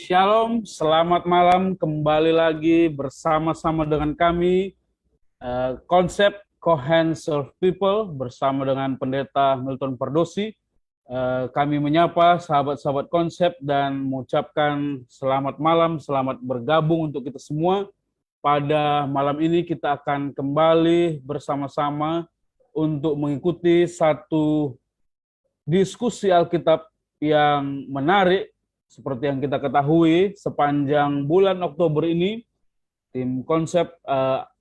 Shalom, selamat malam. Kembali lagi bersama-sama dengan kami, konsep Cohen Serve People bersama dengan Pendeta Milton Pardosi. Kami menyapa sahabat-sahabat konsep dan mengucapkan selamat malam, selamat bergabung untuk kita semua. Pada malam ini kita akan kembali bersama-sama untuk mengikuti satu diskusi Alkitab yang menarik. Seperti yang kita ketahui, sepanjang bulan Oktober ini, tim konsep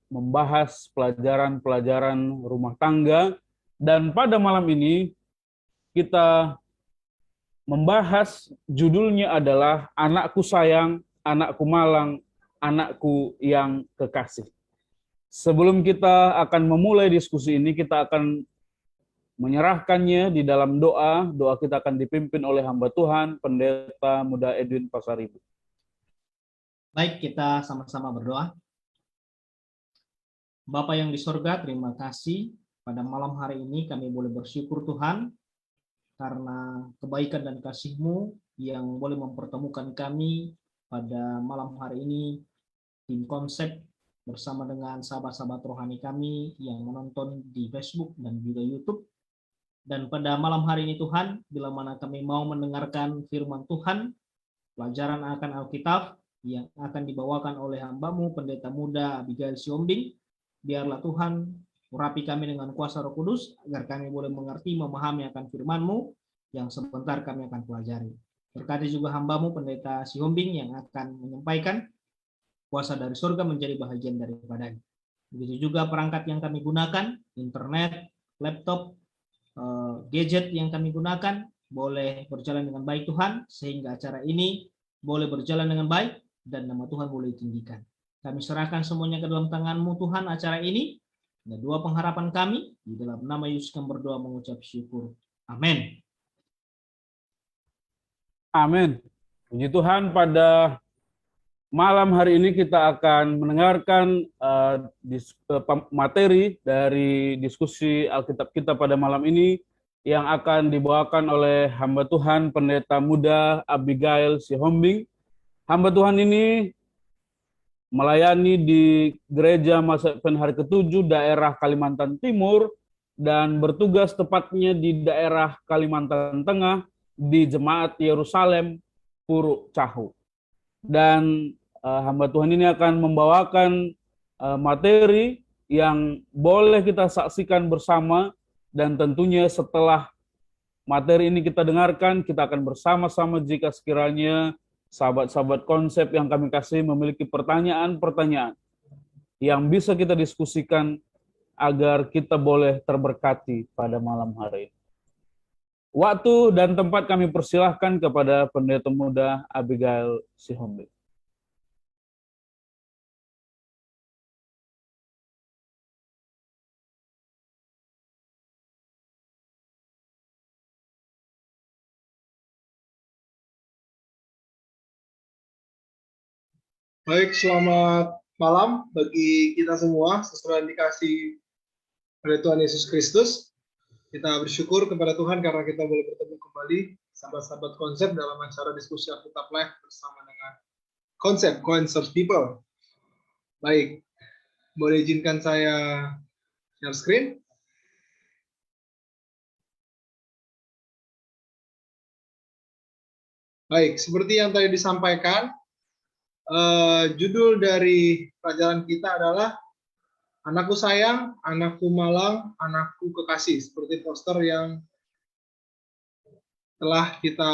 membahas pelajaran-pelajaran rumah tangga. Dan pada malam ini, kita membahas judulnya adalah Anakku Sayang, Anakku Malang, Anakku yang Kekasih. Sebelum kita akan memulai diskusi ini, kita akan menyerahkannya di dalam doa. Doa kita akan dipimpin oleh hamba Tuhan, Pendeta Muda Edwin Pasaribu. Baik, kita sama-sama berdoa. Bapa yang di sorga, terima kasih pada malam hari ini kami boleh bersyukur Tuhan karena kebaikan dan kasih-Mu yang boleh mempertemukan kami pada malam hari ini. Tim konsep bersama dengan sahabat-sahabat rohani kami yang menonton di Facebook dan juga YouTube. Dan pada malam hari ini Tuhan, bila mana kami mau mendengarkan firman Tuhan, pelajaran akan Alkitab yang akan dibawakan oleh hamba-Mu, Pendeta Muda Abigail Siombing, biarlah Tuhan urapi kami dengan kuasa Roh Kudus, agar kami boleh mengerti, memahami akan firman-Mu yang sebentar kami akan pelajari. Berkati juga hamba-Mu, Pendeta Siombing, yang akan menyampaikan, kuasa dari surga menjadi bahagian daripadanya. Begitu juga perangkat yang kami gunakan, internet, laptop, gadget yang kami gunakan, boleh berjalan dengan baik Tuhan, sehingga acara ini boleh berjalan dengan baik, dan nama Tuhan boleh ditinggikan. Kami serahkan semuanya ke dalam tangan-Mu Tuhan acara ini, dan dua pengharapan kami, di dalam nama Yesus kami berdoa mengucap syukur. Amin. Amin. Puji Tuhan, pada malam hari ini kita akan mendengarkan materi dari diskusi Alkitab kita pada malam ini yang akan dibawakan oleh hamba Tuhan Pendeta Muda Abigail Siombing. Hamba Tuhan ini melayani di Gereja Masa Advent Hari Ke-7 daerah Kalimantan Timur dan bertugas tepatnya di daerah Kalimantan Tengah di Jemaat Yerusalem Puruk Cahu. Dan hamba Tuhan ini akan membawakan materi yang boleh kita saksikan bersama, dan tentunya setelah materi ini kita dengarkan, kita akan bersama-sama jika sekiranya sahabat-sahabat konsep yang kami kasih memiliki pertanyaan-pertanyaan yang bisa kita diskusikan agar kita boleh terberkati pada malam hari ini. Waktu dan tempat kami persilahkan kepada Pendeta Muda Abigail Siombing. Baik, selamat malam bagi kita semua, sesuai dikasih oleh Tuhan Yesus Kristus. Kita bersyukur kepada Tuhan karena kita boleh bertemu kembali sahabat-sahabat konsep dalam acara diskusi Alkitab Live bersama dengan konsep Cohen Serve People. Baik, boleh izinkan saya share screen. Baik, seperti yang tadi disampaikan, judul dari pelajaran kita adalah Anakku Sayang, Anakku Malang, Anakku Kekasih, seperti poster yang telah kita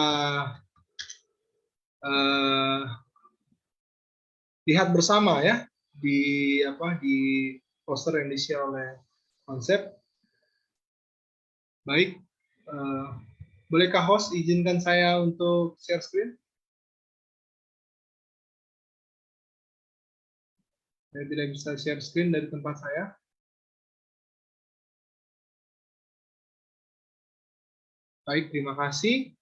lihat bersama ya di poster yang di-share oleh konsep. Baik, bolehkah host izinkan saya untuk share screen? Saya tidak bisa share screen dari tempat saya. Baik, terima kasih.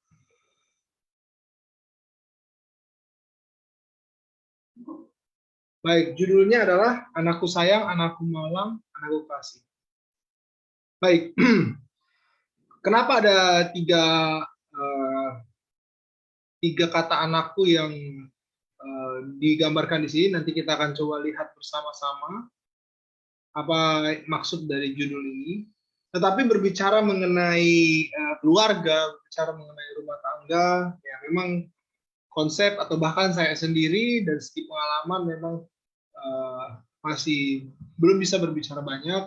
Baik, judulnya adalah Anakku Sayang, Anakku Malang, Anakku Kasih. Baik, kenapa ada tiga kata anakku yang digambarkan di sini. Nanti kita akan coba lihat bersama-sama apa maksud dari judul ini. Tetapi berbicara mengenai keluarga, berbicara mengenai rumah tangga, ya memang konsep atau bahkan saya sendiri dari segi pengalaman memang masih belum bisa berbicara banyak.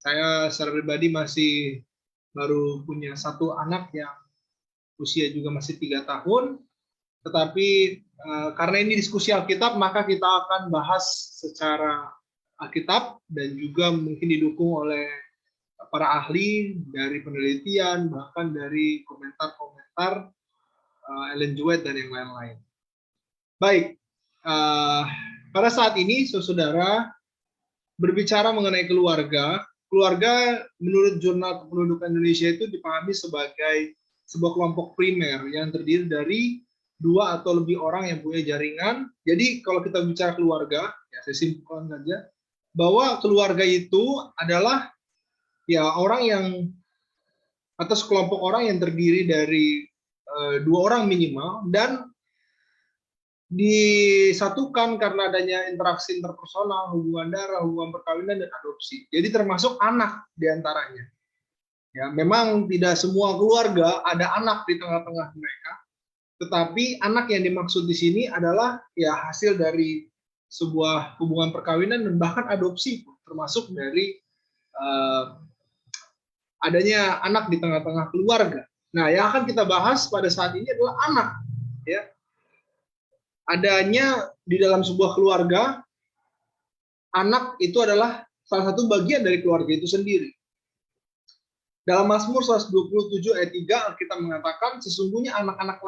Saya secara pribadi masih baru punya satu anak yang usia juga masih 3 tahun. Tetapi karena ini diskusi Alkitab, maka kita akan bahas secara Alkitab dan juga mungkin didukung oleh para ahli dari penelitian, bahkan dari komentar-komentar Ellen G. White dan yang lain-lain. Baik, pada saat ini, saudara, berbicara mengenai keluarga, keluarga menurut Jurnal Kependudukan Indonesia itu dipahami sebagai sebuah kelompok primer yang terdiri dari 2 atau lebih orang yang punya jaringan. Jadi kalau kita bicara keluarga, ya saya simpulkan saja, bahwa keluarga itu adalah ya orang yang atau sekelompok orang yang terdiri dari 2 orang minimal dan disatukan karena adanya interaksi interpersonal, hubungan darah, hubungan perkawinan, dan adopsi. Jadi termasuk anak diantaranya. Ya, memang tidak semua keluarga ada anak di tengah-tengah mereka, tetapi anak yang dimaksud di sini adalah ya hasil dari sebuah hubungan perkawinan dan bahkan adopsi, termasuk dari adanya anak di tengah-tengah keluarga. Nah, yang akan kita bahas pada saat ini adalah anak, ya. Adanya di dalam sebuah keluarga, anak itu adalah salah satu bagian dari keluarga itu sendiri. Dalam Mazmur 127 ayat 3, kita mengatakan sesungguhnya anak-anak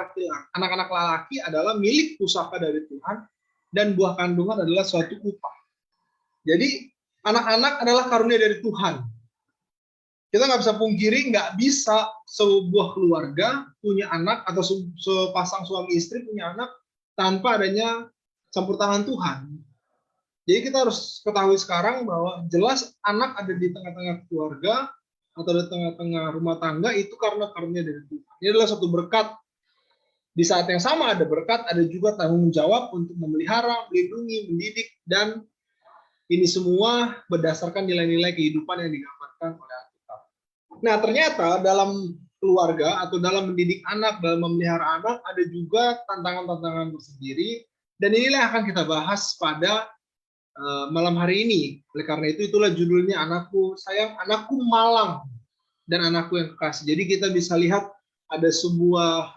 laki adalah milik pusaka dari Tuhan dan buah kandungan adalah suatu upah. Jadi anak-anak adalah karunia dari Tuhan. Kita nggak bisa pungkiri, nggak bisa sebuah keluarga punya anak atau sepasang suami istri punya anak tanpa adanya campur tangan Tuhan. Jadi kita harus ketahui sekarang bahwa jelas anak ada di tengah-tengah keluarga atau di tengah-tengah rumah tangga itu karena karunia dari Tuhan. Ini adalah suatu berkat. Di saat yang sama ada berkat, ada juga tanggung jawab untuk memelihara, melindungi, mendidik, dan ini semua berdasarkan nilai-nilai kehidupan yang digambarkan oleh Alkitab. Nah, ternyata dalam keluarga atau dalam mendidik anak, dalam memelihara anak, ada juga tantangan-tantangan tersendiri, dan inilah yang akan kita bahas pada malam hari ini. Oleh karena itu, itulah judulnya Anakku Sayang, Anakku Malang, dan Anakku yang Kekasih. Jadi kita bisa lihat ada sebuah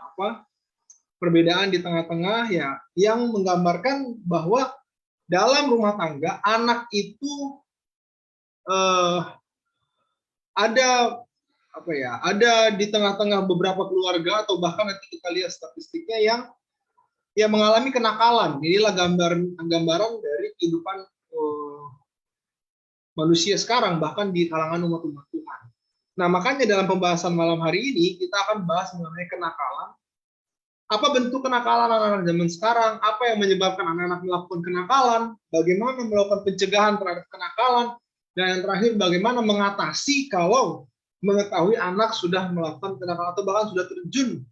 perbedaan di tengah-tengah ya, yang menggambarkan bahwa dalam rumah tangga, anak itu ada di tengah-tengah beberapa keluarga atau bahkan nanti kita lihat statistiknya yang mengalami kenakalan. Inilah gambaran dari kehidupan manusia sekarang, bahkan di kalangan umat-umat Tuhan. Nah, makanya dalam pembahasan malam hari ini kita akan bahas mengenai kenakalan. Apa bentuk kenakalan anak-anak zaman sekarang? Apa yang menyebabkan anak-anak melakukan kenakalan? Bagaimana melakukan pencegahan terhadap kenakalan? Dan yang terakhir, bagaimana mengatasi kalau mengetahui anak sudah melakukan kenakalan atau bahkan sudah terjun,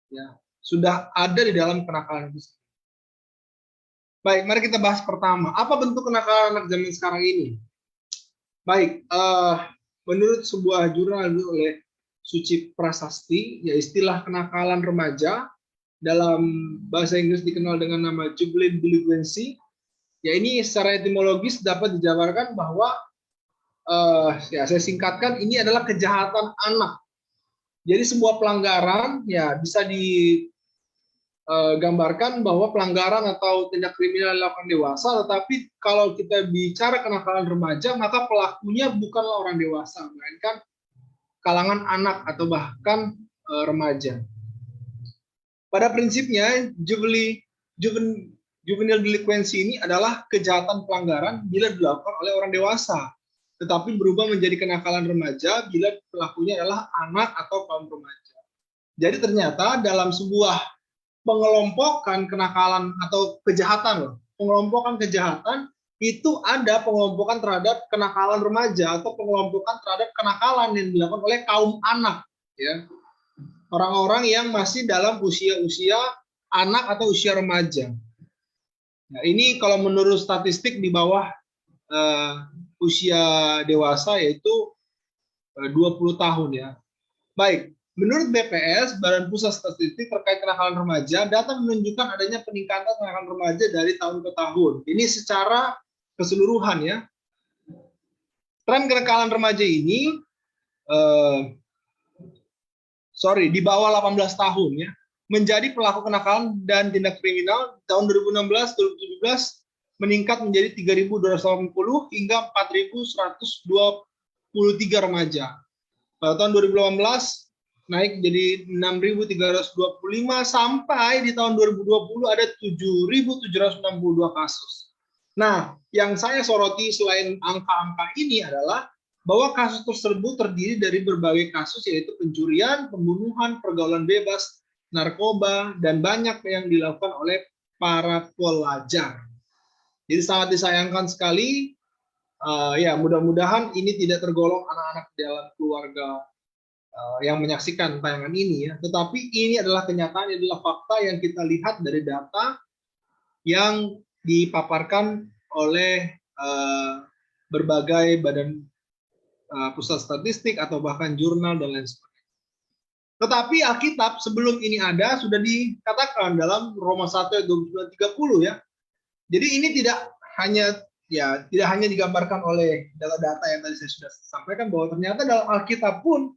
ya, sudah ada di dalam kenakalan itu. Baik, mari kita bahas pertama. Apa bentuk kenakalan anak zaman sekarang ini? Baik, menurut sebuah jurnal oleh Suci Prasasti, ya istilah kenakalan remaja dalam bahasa Inggris dikenal dengan nama juvenile delinquency. Ya ini secara etimologis dapat dijabarkan bahwa ya saya singkatkan, ini adalah kejahatan anak. Jadi sebuah pelanggaran ya bisa digambarkan bahwa pelanggaran atau tindak kriminal dilakukan dewasa, tetapi kalau kita bicara kenakalan remaja, maka pelakunya bukanlah orang dewasa, melainkan kalangan anak atau bahkan remaja. Pada prinsipnya, juvenile delinquency ini adalah kejahatan pelanggaran bila dilakukan oleh orang dewasa, tetapi berubah menjadi kenakalan remaja bila pelakunya adalah anak atau kaum remaja. Jadi ternyata dalam sebuah pengelompokan kenakalan atau kejahatan, pengelompokan kejahatan itu ada pengelompokan terhadap kenakalan remaja atau pengelompokan terhadap kenakalan yang dilakukan oleh kaum anak, ya. Orang-orang yang masih dalam usia-usia anak atau usia remaja. Nah, ini kalau menurut statistik di bawah usia dewasa yaitu 20 tahun ya. Baik, menurut BPS, Badan Pusat Statistik terkait kenakalan remaja, data menunjukkan adanya peningkatan kenakalan remaja dari tahun ke tahun. Ini secara keseluruhan ya. Tren kenakalan remaja ini, di bawah 18 tahun ya, menjadi pelaku kenakalan dan tindak kriminal tahun 2016-2017 meningkat menjadi 3.280 hingga 4.123 remaja. Pada tahun 2018 naik jadi 6.325 sampai di tahun 2020 ada 7.762 kasus. Nah, yang saya soroti selain angka-angka ini adalah bahwa kasus tersebut terdiri dari berbagai kasus yaitu pencurian, pembunuhan, pergaulan bebas, narkoba, dan banyak yang dilakukan oleh para pelajar. Jadi sangat disayangkan sekali, ya mudah-mudahan ini tidak tergolong anak-anak dalam keluarga yang menyaksikan tayangan ini ya. Tetapi ini adalah kenyataan, ini adalah fakta yang kita lihat dari data yang dipaparkan oleh berbagai badan pusat statistik atau bahkan jurnal dan lain sebagainya. Tetapi Alkitab sebelum ini ada sudah dikatakan dalam Roma 1 ayat 29-30 ya. Jadi ini tidak hanya digambarkan oleh data-data yang tadi saya sudah sampaikan, bahwa ternyata dalam Alkitab pun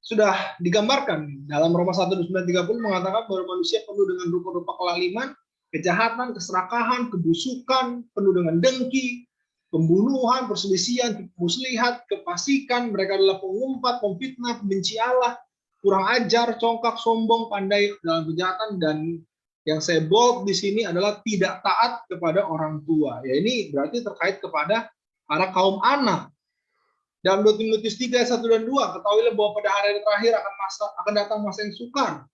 sudah digambarkan. Dalam Roma 1:29-30 mengatakan bahwa manusia penuh dengan rupa-rupa kelaliman, kejahatan, keserakahan, kebusukan, penuh dengan dengki, pembunuhan, perselisihan, muslihat, kefasikan. Mereka adalah pengumpat, pemfitnah, pembenci Allah, kurang ajar, congkak, sombong, pandai dalam kejahatan, dan yang saya bold di sini adalah tidak taat kepada orang tua. Ya, ini berarti terkait kepada para kaum anak. Dalam 2 Timotius 3 ayat 1 dan 2, ketahuilah bahwa pada hari terakhir akan datang masa yang sukar.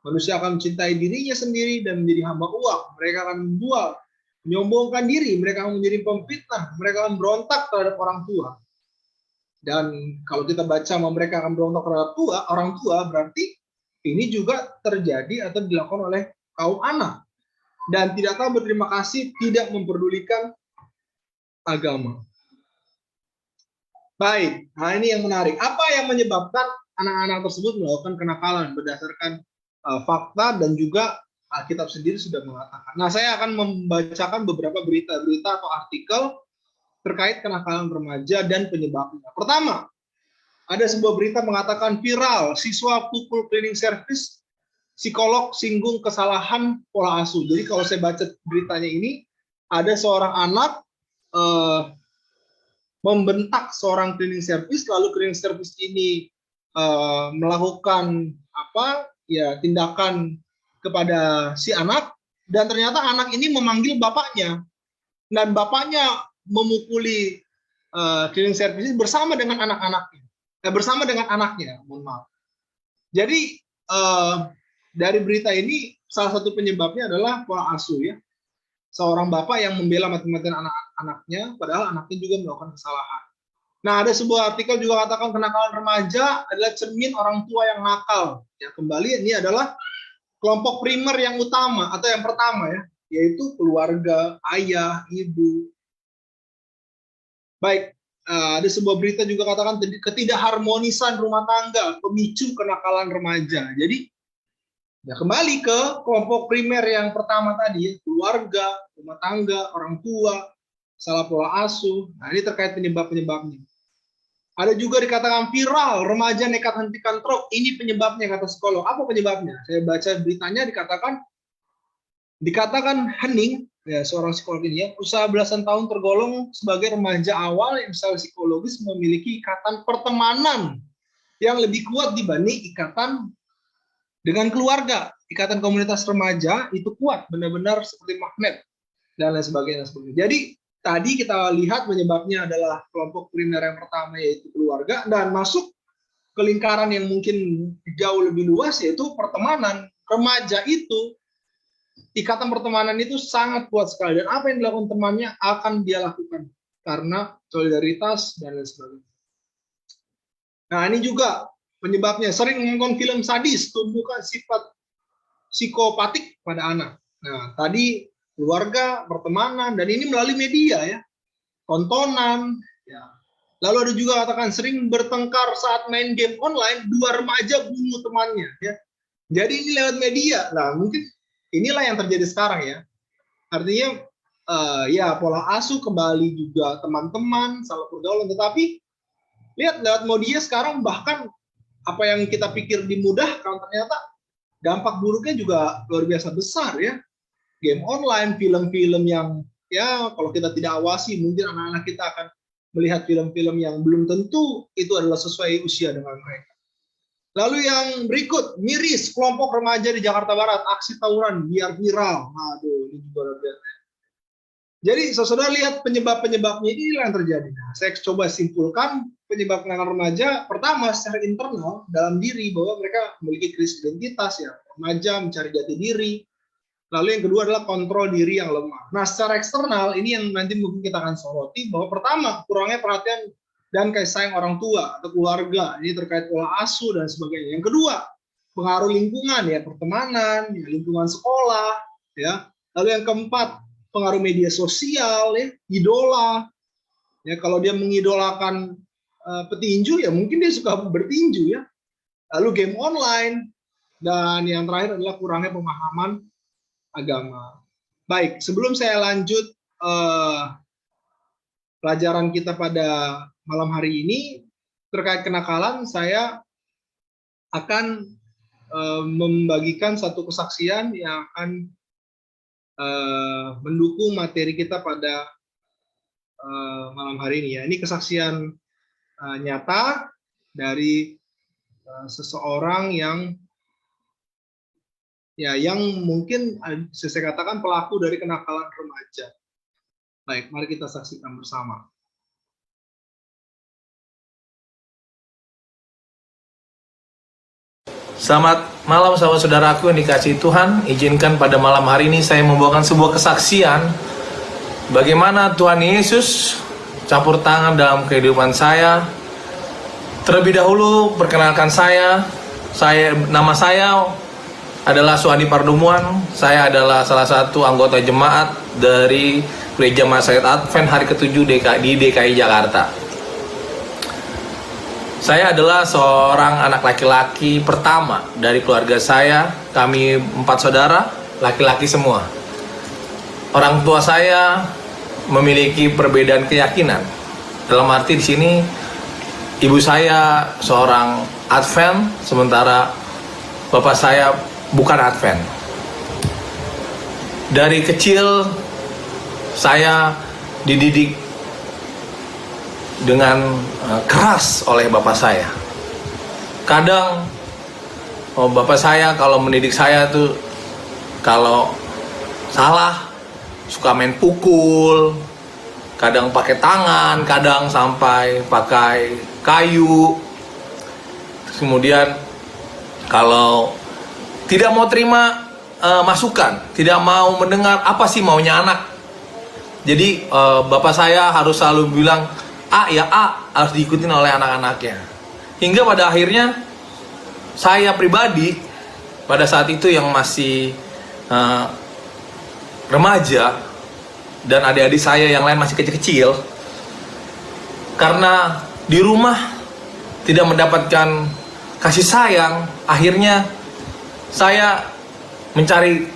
Manusia akan mencintai dirinya sendiri dan menjadi hamba uang. Mereka akan menjual, menyombongkan diri, mereka akan menjadi pemfitnah, mereka akan berontak terhadap orang tua. Dan kalau kita baca bahwa mereka akan berontak terhadap orang tua, berarti ini juga terjadi atau dilakukan oleh kaum anak. Dan tidak tahu berterima kasih, tidak memperdulikan agama. Baik, nah ini yang menarik. Apa yang menyebabkan anak-anak tersebut melakukan kenakalan berdasarkan fakta dan juga Alkitab sendiri sudah mengatakan. Nah, saya akan membacakan beberapa berita-berita atau artikel terkait kenakalan remaja dan penyebabnya. Pertama, ada sebuah berita mengatakan viral, siswa pukul cleaning service, psikolog singgung kesalahan pola asuh. Jadi kalau saya baca beritanya ini, ada seorang anak membentak seorang cleaning service, lalu cleaning service ini melakukan tindakan kepada si anak, dan ternyata anak ini memanggil bapaknya, dan bapaknya memukuli cleaning service bersama dengan anaknya, mohon maaf. Jadi dari berita ini salah satu penyebabnya adalah pola asuh ya. Seorang bapak yang membela mati-matian anak-anaknya, padahal anaknya juga melakukan kesalahan. Nah, ada sebuah artikel juga katakan kenakalan remaja adalah cermin orang tua yang nakal. Ya, kembali ini adalah kelompok primer yang utama atau yang pertama ya, yaitu keluarga, ayah, ibu. Baik, ada sebuah berita juga katakan ketidakharmonisan rumah tangga pemicu kenakalan remaja. Jadi ya kembali ke kelompok primer yang pertama tadi, keluarga, rumah tangga, orang tua, salah pola asuh. Nah, ini terkait penyebab-penyebabnya. Ada juga dikatakan viral, remaja nekat hentikan truk. Ini penyebabnya kata psikolog. Apa penyebabnya? Saya baca beritanya dikatakan Hening, ya seorang psikolog ini ya, usaha belasan tahun tergolong sebagai remaja awal yang secara psikologis memiliki ikatan pertemanan yang lebih kuat dibanding ikatan dengan keluarga. Ikatan komunitas remaja itu kuat, benar-benar seperti magnet dan lain sebagainya. Jadi tadi kita lihat penyebabnya adalah kelompok primer yang pertama yaitu keluarga, dan masuk ke lingkaran yang mungkin jauh lebih luas yaitu pertemanan. Remaja itu ikatan pertemanan itu sangat kuat sekali, dan apa yang dilakukan temannya akan dia lakukan karena solidaritas dan lain sebagainya. Nah, ini juga penyebabnya sering menonton film sadis, tumbuhkan sifat psikopatik pada anak. Nah, tadi keluarga, pertemanan, dan ini melalui media ya, tontonan. Ya. Lalu ada juga katakan sering bertengkar saat main game online, 2 remaja bunuh temannya. Ya. Jadi ini lewat media. Nah, mungkin inilah yang terjadi sekarang ya. Artinya ya pola asuh kembali juga teman-teman, salah pergaulan. Tetapi lihat lewat media sekarang bahkan apa yang kita pikir dimudahkan ternyata dampak buruknya juga luar biasa besar ya. Game online, film-film yang ya kalau kita tidak awasi mungkin anak-anak kita akan melihat film-film yang belum tentu itu adalah sesuai usia dengan mereka. Lalu yang berikut, miris kelompok remaja di Jakarta Barat, aksi tawuran biar viral. Aduh, ini juga luar biasa. Jadi saudara lihat penyebab-penyebabnya ini yang terjadi. Nah, saya coba simpulkan penyebab kenakalan remaja. Pertama, secara internal dalam diri bahwa mereka memiliki krisis identitas ya. Remaja mencari jati diri. Lalu yang kedua adalah kontrol diri yang lemah. Nah, secara eksternal ini yang nanti mungkin kita akan soroti bahwa pertama, kurangnya perhatian dan kasih sayang orang tua atau keluarga. Ini terkait pola asuh dan sebagainya. Yang kedua, pengaruh lingkungan ya, pertemanan, ya, lingkungan sekolah, ya. Lalu yang keempat, pengaruh media sosial, ya, idola. Ya, kalau dia mengidolakan petinju ya mungkin dia suka bertinju ya. Lalu game online dan yang terakhir adalah kurangnya pemahaman agama. Baik, sebelum saya lanjut pelajaran kita pada malam hari ini terkait kenakalan, saya akan membagikan satu kesaksian yang akan mendukung materi kita pada malam hari ini ya. Ini kesaksian nyata dari seseorang yang mungkin saya katakan pelaku dari kenakalan remaja. Baik, mari kita saksikan bersama. Selamat malam saudara-saudaraku yang dikasihi Tuhan. Izinkan pada malam hari ini saya membawakan sebuah kesaksian bagaimana Tuhan Yesus campur tangan dalam kehidupan saya. Terlebih dahulu perkenalkan nama saya adalah Suhadi Pardumuan. Saya adalah salah satu anggota jemaat dari Gereja Masyarakat Advent Hari ke-7 di DKI Jakarta. Saya adalah seorang anak laki-laki pertama dari keluarga saya. Kami 4 saudara, laki-laki semua. Orang tua saya memiliki perbedaan keyakinan. Dalam arti di sini ibu saya seorang Advent, sementara bapak saya bukan Advent. Dari kecil saya dididik dengan keras oleh bapak saya. Kadang bapak saya kalau mendidik saya tuh kalau salah suka main pukul, kadang pakai tangan, kadang sampai pakai kayu. Kemudian kalau tidak mau terima masukan, tidak mau mendengar apa sih maunya anak. Jadi bapak saya harus selalu bilang A ya A, harus diikutin oleh anak-anaknya. Hingga pada akhirnya saya pribadi pada saat itu yang masih remaja dan adik-adik saya yang lain masih kecil-kecil, karena di rumah tidak mendapatkan kasih sayang, akhirnya saya mencari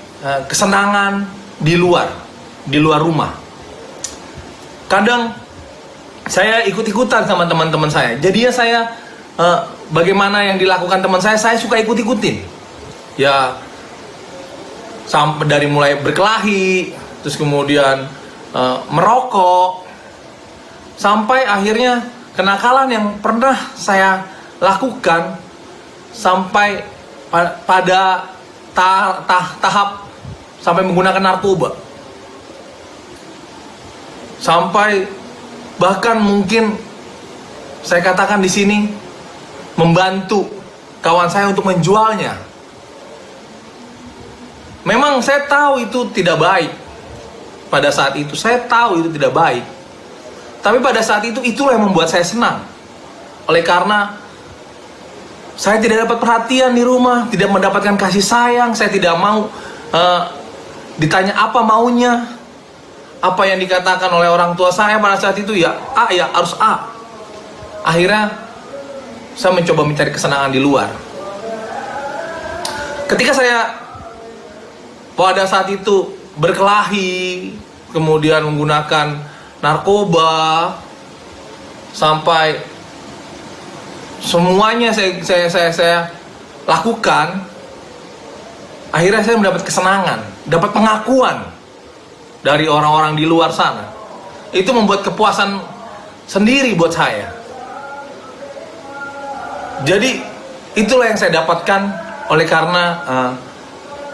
kesenangan di luar rumah. Kadang saya ikut-ikutan sama teman-teman saya. Jadinya saya bagaimana yang dilakukan teman saya suka ikut-ikutin. Ya sampai dari mulai berkelahi, terus kemudian merokok, sampai akhirnya kenakalan yang pernah saya lakukan sampai pada tahap sampai menggunakan narkoba. Sampai bahkan mungkin saya katakan di sini membantu kawan saya untuk menjualnya. Memang saya tahu itu tidak baik. Pada saat itu saya tahu itu tidak baik. Tapi pada saat itu itulah yang membuat saya senang. Oleh karena Saya tidak dapat perhatian di rumah, tidak mendapatkan kasih sayang. Saya tidak mau ditanya apa maunya. Apa yang dikatakan oleh orang tua saya pada saat itu ya A, ya harus A. Akhirnya saya mencoba mencari kesenangan di luar. Ketika saya pada saat itu berkelahi, kemudian menggunakan narkoba, sampai semuanya saya lakukan, akhirnya saya mendapat kesenangan, dapat pengakuan dari orang-orang di luar sana. Itu membuat kepuasan sendiri buat saya. Jadi itulah yang saya dapatkan, oleh karena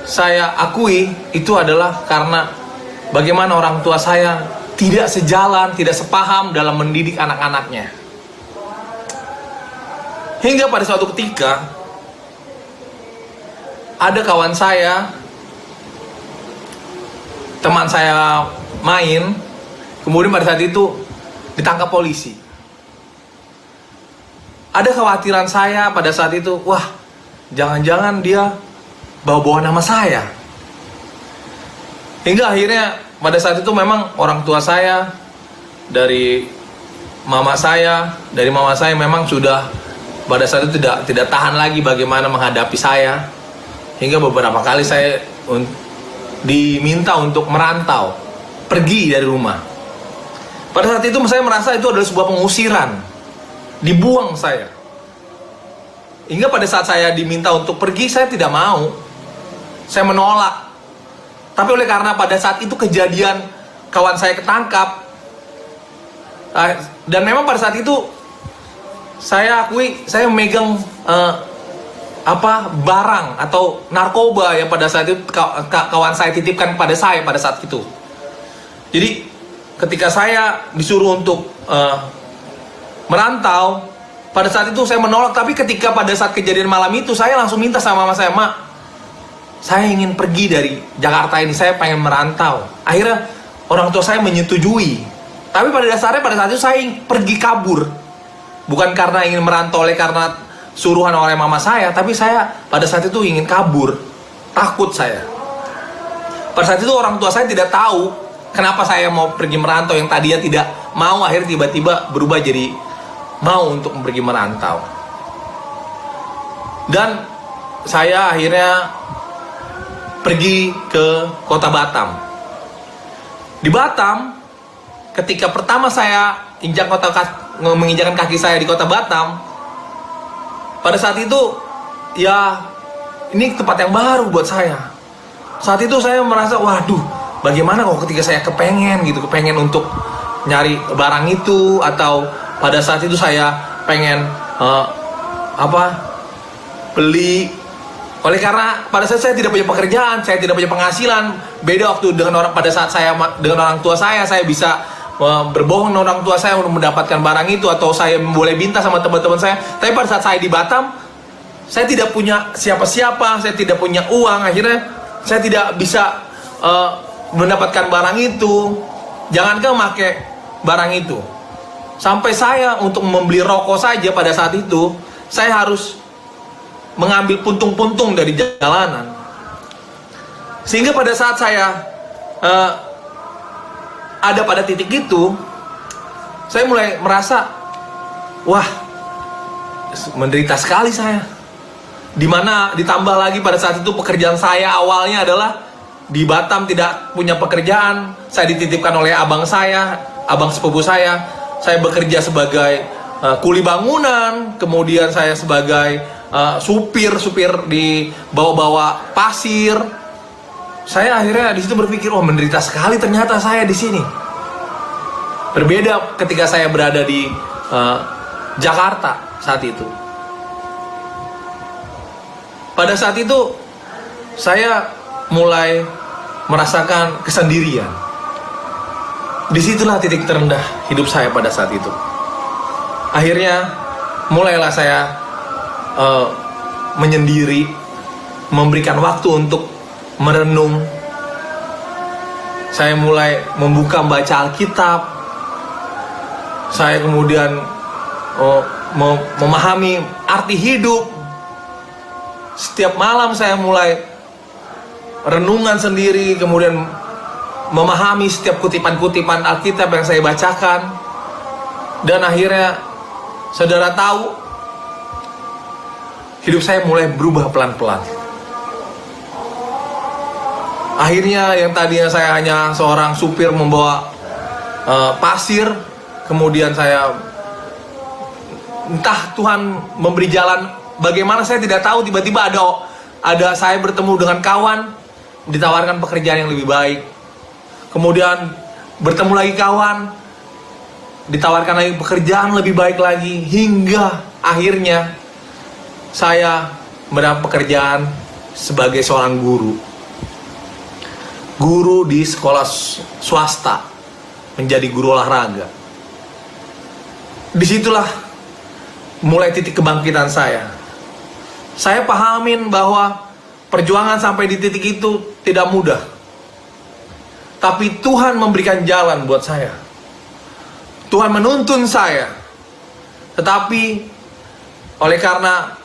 saya akui itu adalah karena bagaimana orang tua saya tidak sejalan, tidak sepaham dalam mendidik anak-anaknya. Hingga pada suatu ketika ada kawan saya, teman saya main, kemudian pada saat itu ditangkap polisi. Ada kekhawatiran saya pada saat itu, wah, jangan-jangan dia bawa-bawa nama saya. Hingga akhirnya pada saat itu memang orang tua saya, dari mama saya memang sudah pada saat itu tidak tahan lagi bagaimana menghadapi saya. Hingga beberapa kali saya diminta untuk merantau, pergi dari rumah. Pada saat itu saya merasa itu adalah sebuah pengusiran, dibuang saya. Hingga pada saat saya diminta untuk pergi, saya tidak mau, saya menolak. Tapi oleh karena pada saat itu kejadian kawan saya ketangkap, dan memang pada saat itu saya akui saya memegang barang atau narkoba yang pada saat itu kawan saya titipkan pada saya pada saat itu. Jadi ketika saya disuruh untuk merantau, pada saat itu saya menolak. Tapi ketika pada saat kejadian malam itu, saya langsung minta sama mama saya, "Mak, saya ingin pergi dari Jakarta ini, saya pengen merantau." Akhirnya orang tua saya menyetujui. Tapi pada dasarnya pada saat itu saya ingin pergi kabur. Bukan karena ingin merantau oleh karena suruhan oleh mama saya, tapi saya pada saat itu ingin kabur. Takut saya. Pada saat itu orang tua saya tidak tahu kenapa saya mau pergi merantau, yang tadinya tidak mau, akhirnya tiba-tiba berubah jadi mau untuk pergi merantau. Dan saya akhirnya pergi ke kota Batam. Di Batam, ketika pertama saya menginjakkan kaki saya di kota Batam, pada saat itu ya ini tempat yang baru buat saya. Saat itu saya merasa, waduh, bagaimana kalau ketika saya kepengen untuk nyari barang itu, atau pada saat itu saya pengen beli. Oleh karena pada saat saya tidak punya pekerjaan, saya tidak punya penghasilan. Beda waktu pada saat saya dengan orang tua saya bisa berbohong dengan orang tua saya untuk mendapatkan barang itu, atau saya boleh minta sama teman-teman saya. Tapi pada saat saya di Batam, saya tidak punya siapa-siapa, saya tidak punya uang. Akhirnya saya tidak bisa mendapatkan barang itu, jangankan pakai barang itu. Sampai saya untuk membeli rokok saja pada saat itu, saya harus mengambil puntung-puntung dari jalanan. Sehingga pada saat saya ada pada titik itu, saya mulai merasa, wah, menderita sekali saya. Dimana ditambah lagi pada saat itu pekerjaan saya awalnya adalah di Batam, tidak punya pekerjaan. Saya dititipkan oleh abang sepupu saya. Saya bekerja sebagai kuli bangunan, kemudian saya sebagai supir di bawa-bawa pasir. Saya akhirnya di situ berpikir, oh, menderita sekali ternyata saya di sini. Berbeda ketika saya berada di Jakarta saat itu. Pada saat itu saya mulai merasakan kesendirian. Disitulah titik terendah hidup saya pada saat itu. Akhirnya mulailah saya menyendiri, memberikan waktu untuk merenung. Saya mulai membaca Alkitab. Saya kemudian memahami arti hidup, setiap malam saya mulai renungan sendiri, kemudian memahami setiap kutipan-kutipan Alkitab yang saya bacakan. Dan akhirnya saudara tahu, hidup saya mulai berubah pelan-pelan. Akhirnya yang tadinya saya hanya seorang supir membawa pasir, kemudian saya entah Tuhan memberi jalan bagaimana saya tidak tahu, tiba-tiba ada saya bertemu dengan kawan, ditawarkan pekerjaan yang lebih baik. Kemudian bertemu lagi kawan, ditawarkan lagi pekerjaan lebih baik lagi, hingga akhirnya saya mendapat pekerjaan sebagai seorang guru di sekolah swasta, menjadi guru olahraga. Disitulah mulai titik kebangkitan saya. Saya pahamin bahwa perjuangan sampai di titik itu tidak mudah, tapi Tuhan memberikan jalan buat saya. Tuhan menuntun saya, tetapi oleh karena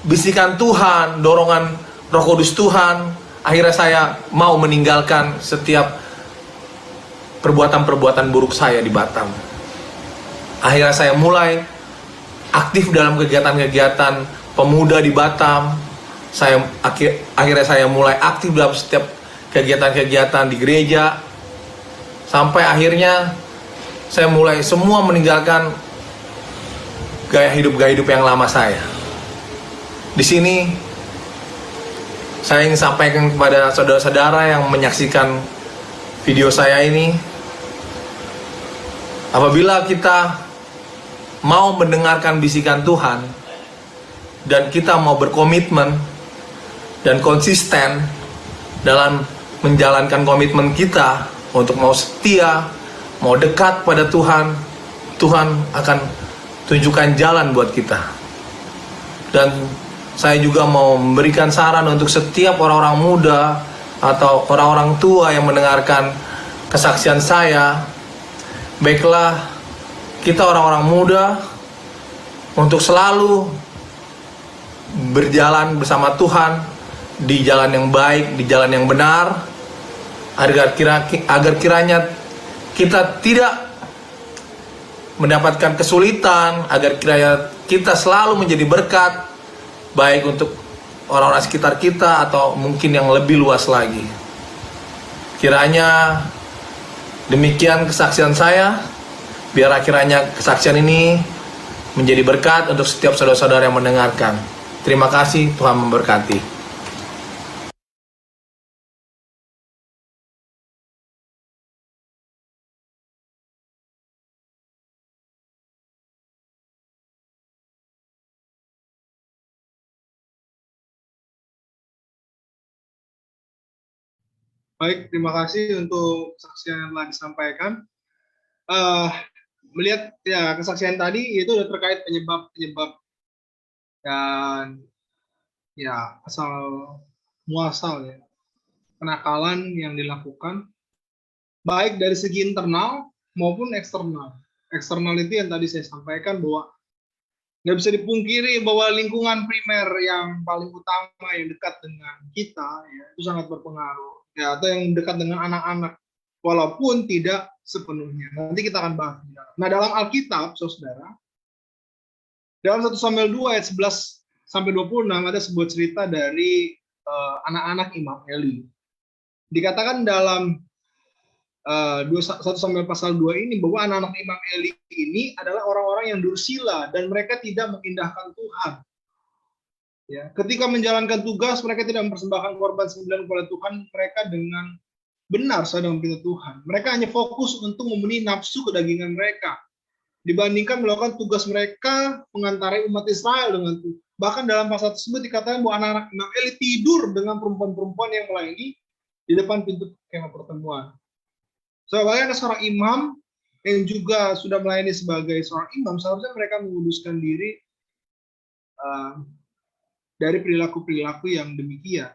bisikan Tuhan, dorongan Roh Kudus Tuhan, akhirnya saya mau meninggalkan setiap perbuatan-perbuatan buruk saya di Batam. Akhirnya saya mulai aktif dalam kegiatan-kegiatan pemuda di Batam. Akhirnya saya mulai aktif dalam setiap kegiatan-kegiatan di gereja. Sampai akhirnya saya mulai semua meninggalkan gaya hidup yang lama saya. Di sini saya ingin sampaikan kepada saudara-saudara yang menyaksikan video saya ini, apabila kita mau mendengarkan bisikan Tuhan dan kita mau berkomitmen dan konsisten dalam menjalankan komitmen kita untuk mau setia, mau dekat pada Tuhan, Tuhan akan tunjukkan jalan buat kita. Dan saya juga mau memberikan saran untuk setiap orang-orang muda atau orang-orang tua yang mendengarkan kesaksian saya. Baiklah, kita orang-orang muda untuk selalu berjalan bersama Tuhan di jalan yang baik, di jalan yang benar, agar kiranya kita tidak mendapatkan kesulitan, agar kiranya kita selalu menjadi berkat, baik untuk orang-orang sekitar kita atau mungkin yang lebih luas lagi. Kiranya demikian kesaksian saya. Biar akhirnya kesaksian ini menjadi berkat untuk setiap saudara-saudara yang mendengarkan. Terima kasih, Tuhan memberkati. Baik, terima kasih untuk kesaksian yang telah disampaikan. Melihat ya kesaksian tadi itu udah terkait penyebab dan ya asal muasal ya kenakalan yang dilakukan baik dari segi internal maupun eksternal. Eksternal itu yang tadi saya sampaikan bahwa nggak bisa dipungkiri bahwa lingkungan primer yang paling utama yang dekat dengan kita ya, itu sangat berpengaruh ya, atau yang dekat dengan anak-anak walaupun tidak sepenuhnya. Nanti kita akan bahas. Nah, dalam Alkitab, saudara, dalam 1 Samuel 2 ayat 11 sampai 26 ada sebuah cerita dari anak-anak Imam Eli. Dikatakan dalam 1 Samuel pasal 2 ini bahwa anak-anak Imam Eli ini adalah orang-orang yang dursila dan mereka tidak mengindahkan Tuhan. Ya, ketika menjalankan tugas mereka tidak mempersembahkan korban sembilan kepada Tuhan mereka dengan benar sesuai dengan perintah Tuhan. Mereka hanya fokus untuk memenuhi nafsu kedagingan mereka dibandingkan melakukan tugas mereka mengantarai umat Israel dengan Tuhan. Bahkan dalam pasal tersebut dikatakan bahwa anak-anak Imam Eli tidur dengan perempuan-perempuan yang melayani di depan pintu kemah pertemuan. Sebagai seorang imam yang juga sudah melayani sebagai seorang imam, seharusnya mereka menguduskan diri dari perilaku-perilaku yang demikian.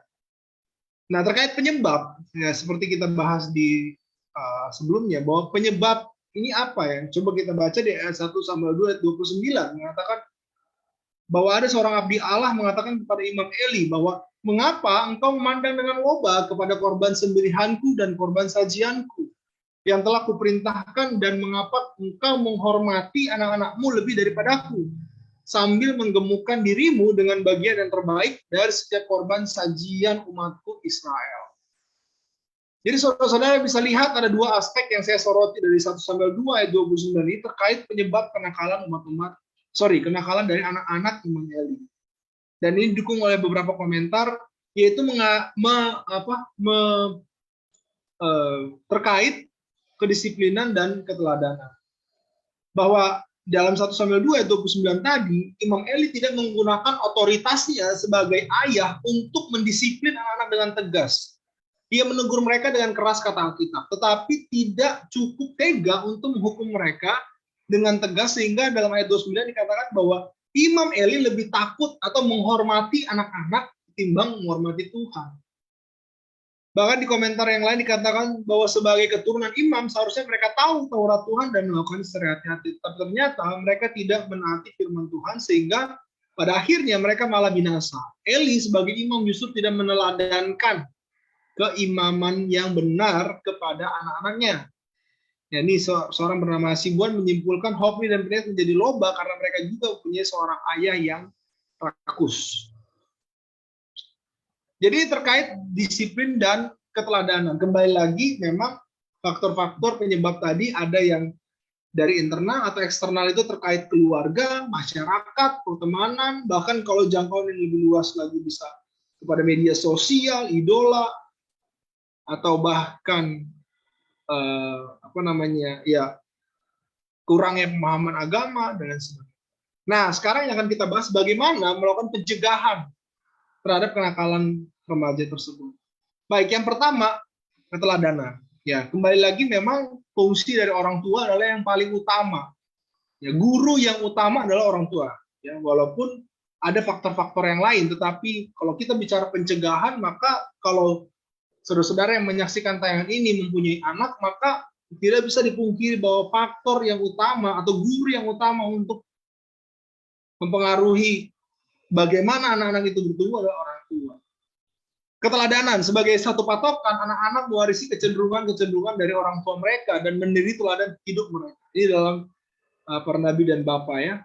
Nah, terkait penyebab, ya seperti kita bahas di sebelumnya, bahwa penyebab ini apa ya? Coba kita baca di ayat 1 Samuel 2 ayat 29 mengatakan bahwa ada seorang abdi Allah mengatakan kepada Imam Eli bahwa mengapa engkau memandang dengan loba kepada korban sembelihanku dan korban sajianku yang telah kuperintahkan, dan mengapa engkau menghormati anak-anakmu lebih daripadaku sambil menggemukkan dirimu dengan bagian yang terbaik dari setiap korban sajian umatku Israel. Jadi saudara-saudara bisa lihat ada dua aspek yang saya soroti dari 1 Samuel 2 ayat 29 ini terkait penyebab kenakalan kenakalan dari anak-anak Imam Eli. Dan ini didukung oleh beberapa komentar, yaitu terkait kedisiplinan dan keteladanan. Bahwa dalam 1 Samuel 2 ayat 29 tadi, Imam Eli tidak menggunakan otoritasnya sebagai ayah untuk mendisiplin anak-anak dengan tegas. Ia menegur mereka dengan keras kata Alkitab, tetapi tidak cukup tega untuk menghukum mereka dengan tegas, sehingga dalam ayat 29 dikatakan bahwa Imam Eli lebih takut atau menghormati anak-anak ketimbang menghormati Tuhan. Bahkan di komentar yang lain dikatakan bahwa sebagai keturunan imam seharusnya mereka tahu Taurat Tuhan dan melakukan secara hati-hati. Tapi ternyata mereka tidak menaati firman Tuhan, sehingga pada akhirnya mereka malah binasa. Eli sebagai imam justru tidak meneladankan keimaman yang benar kepada anak-anaknya. Ya, ini seorang bernama Sibuan menyimpulkan Hofni dan Pinehas menjadi loba karena mereka juga punya seorang ayah yang rakus. Jadi terkait disiplin dan keteladanan, kembali lagi memang faktor-faktor penyebab tadi ada yang dari internal atau eksternal, itu terkait keluarga, masyarakat, pertemanan, bahkan kalau jangkauan yang lebih luas lagi bisa kepada media sosial, idola, atau bahkan kurangnya pemahaman agama dan lain sebagainya. Nah, sekarang yang akan kita bahas bagaimana melakukan pencegahan terhadap kenakalan remaja tersebut. Baik, yang pertama keteladanan. Ya, kembali lagi memang fungsi dari orang tua adalah yang paling utama. Ya, guru yang utama adalah orang tua. Ya, walaupun ada faktor-faktor yang lain, tetapi kalau kita bicara pencegahan, maka kalau saudara-saudara yang menyaksikan tayangan ini mempunyai anak, maka tidak bisa dipungkiri bahwa faktor yang utama atau guru yang utama untuk mempengaruhi bagaimana anak-anak itu bertumbuh adalah orang tua. Keteladanan sebagai satu patokan, anak-anak mewarisi kecenderungan dari orang tua mereka dan meniru teladan hidup mereka. Ini dalam para nabi dan bapa, ya.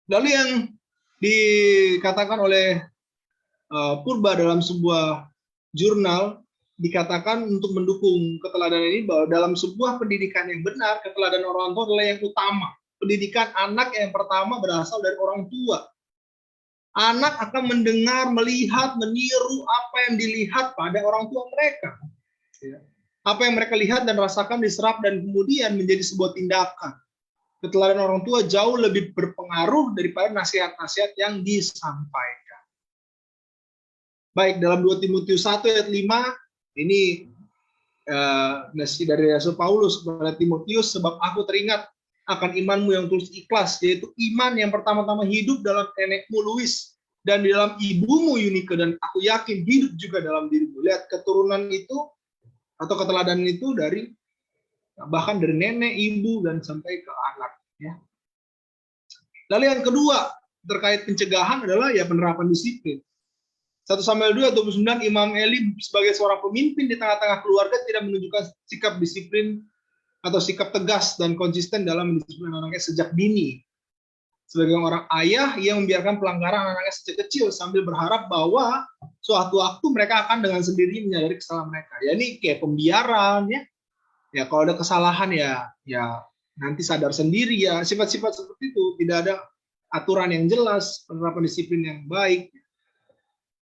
Lalu yang dikatakan oleh Purba dalam sebuah jurnal, dikatakan untuk mendukung keteladanan ini bahwa dalam sebuah pendidikan yang benar, keteladanan orang tua adalah yang utama. Pendidikan anak yang pertama berasal dari orang tua. Anak akan mendengar, melihat, meniru apa yang dilihat pada orang tua mereka. Apa yang mereka lihat dan rasakan diserap dan kemudian menjadi sebuah tindakan. Keteladanan orang tua jauh lebih berpengaruh daripada nasihat-nasihat yang disampaikan. Baik, dalam 2 Timotius 1 ayat 5, ini nasihat dari Rasul Paulus kepada Timotius, sebab aku teringat akan imanmu yang tulus ikhlas, yaitu iman yang pertama-tama hidup dalam nenekmu Luis dan di dalam ibumu Yunike, dan aku yakin hidup juga dalam dirimu. Lihat, keturunan itu atau keteladanan itu dari bahkan dari nenek, ibu, dan sampai ke anak. Ya. Lalu yang kedua terkait pencegahan adalah ya penerapan disiplin. 1 Samuel 2:29, Imam Eli sebagai seorang pemimpin di tengah-tengah keluarga tidak menunjukkan sikap disiplin atau sikap tegas dan konsisten dalam mendisiplin anaknya sejak dini. Sebagai orang ayah, ia membiarkan pelanggaran anaknya sejak kecil sambil berharap bahwa suatu waktu mereka akan dengan sendirinya menyadari kesalahan mereka. Ya, ini kayak pembiaran, ya. Ya, kalau ada kesalahan ya nanti sadar sendiri, ya. Sifat-sifat seperti itu, tidak ada aturan yang jelas, penerapan disiplin yang baik.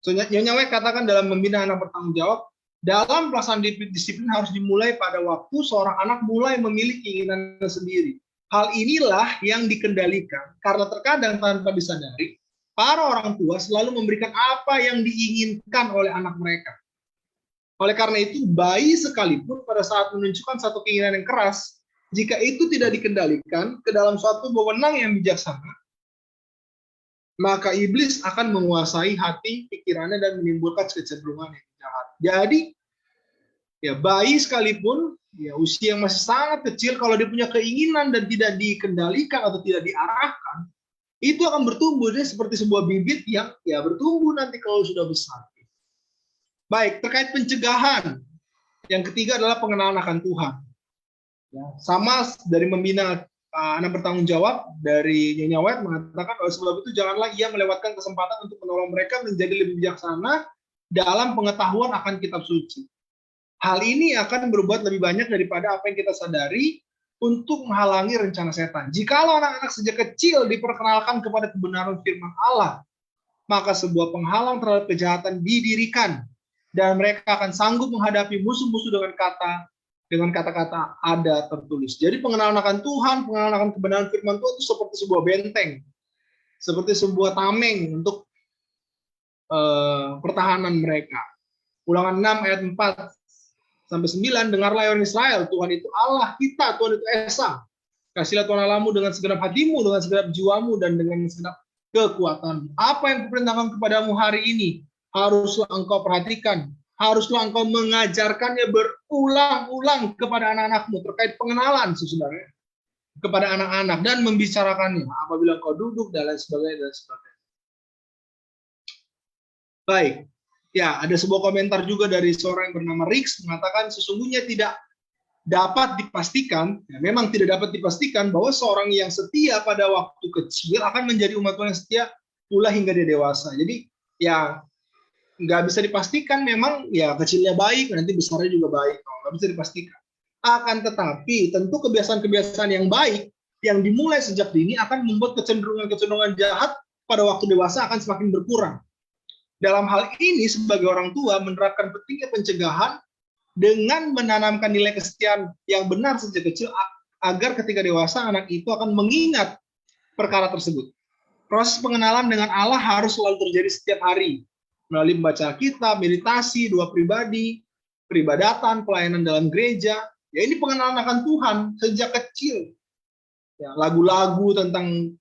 So, Nyonya Wek katakan dalam membina anak bertanggung jawab, dalam pelaksanaan disiplin harus dimulai pada waktu seorang anak mulai memiliki keinginannya sendiri. Hal inilah yang dikendalikan karena terkadang tanpa disadari, para orang tua selalu memberikan apa yang diinginkan oleh anak mereka. Oleh karena itu, bayi sekalipun pada saat menunjukkan satu keinginan yang keras, jika itu tidak dikendalikan ke dalam suatu wewenang yang bijaksana, maka iblis akan menguasai hati, pikirannya, dan menimbulkan kecenderungan yang jahat. Jadi, ya bayi sekalipun ya usia yang masih sangat kecil, kalau dia punya keinginan dan tidak dikendalikan atau tidak diarahkan, itu akan bertumbuh. Dia seperti sebuah bibit yang ya bertumbuh nanti kalau sudah besar. Baik, terkait pencegahan. Yang ketiga adalah pengenalan akan Tuhan. Ya, sama dari membina anak bertanggung jawab, dari Nyonya White mengatakan, oleh sebab itu janganlah ia melewatkan kesempatan untuk menolong mereka menjadi lebih bijaksana dalam pengetahuan akan kitab suci. Hal ini akan berbuat lebih banyak daripada apa yang kita sadari untuk menghalangi rencana setan. Jikalau anak-anak sejak kecil diperkenalkan kepada kebenaran firman Allah, maka sebuah penghalang terhadap kejahatan didirikan, dan mereka akan sanggup menghadapi musuh-musuh dengan kata-kata ada tertulis. Jadi pengenalan akan Tuhan, pengenalan akan kebenaran firman Tuhan itu seperti sebuah benteng, seperti sebuah tameng untuk pertahanan mereka. Ulangan 6 ayat 4-9, dengarlah ya Israel, Tuhan itu Allah kita, Tuhan itu Esa. Kasihlah Tuhan Allahmu dengan segenap hatimu, dengan segenap jiwamu, dan dengan segenap kekuatanmu. Apa yang kuperintahkan kepadamu hari ini, haruslah engkau perhatikan, haruslah engkau mengajarkannya berulang-ulang kepada anak-anakmu, terkait pengenalan, saudara, kepada anak-anak, dan membicarakannya apabila engkau duduk, dan lain sebagainya, dan sebagainya. Baik, ya ada sebuah komentar juga dari seorang yang bernama Rix, mengatakan sesungguhnya tidak dapat dipastikan, ya memang tidak dapat dipastikan bahwa seorang yang setia pada waktu kecil akan menjadi umat Tuhan yang setia pula hingga dia dewasa. Jadi ya nggak bisa dipastikan, memang ya kecilnya baik, nanti besarnya juga baik, nggak bisa dipastikan. Akan tetapi tentu kebiasaan-kebiasaan yang baik yang dimulai sejak dini akan membuat kecenderungan-kecenderungan jahat pada waktu dewasa akan semakin berkurang. Dalam hal ini sebagai orang tua menerapkan pentingnya pencegahan dengan menanamkan nilai kesetiaan yang benar sejak kecil agar ketika dewasa anak itu akan mengingat perkara tersebut. Proses pengenalan dengan Allah harus selalu terjadi setiap hari melalui membaca kitab, meditasi, doa pribadi, peribadatan, pelayanan dalam gereja. Ya ini pengenalan akan Tuhan sejak kecil. Ya, lagu-lagu tentang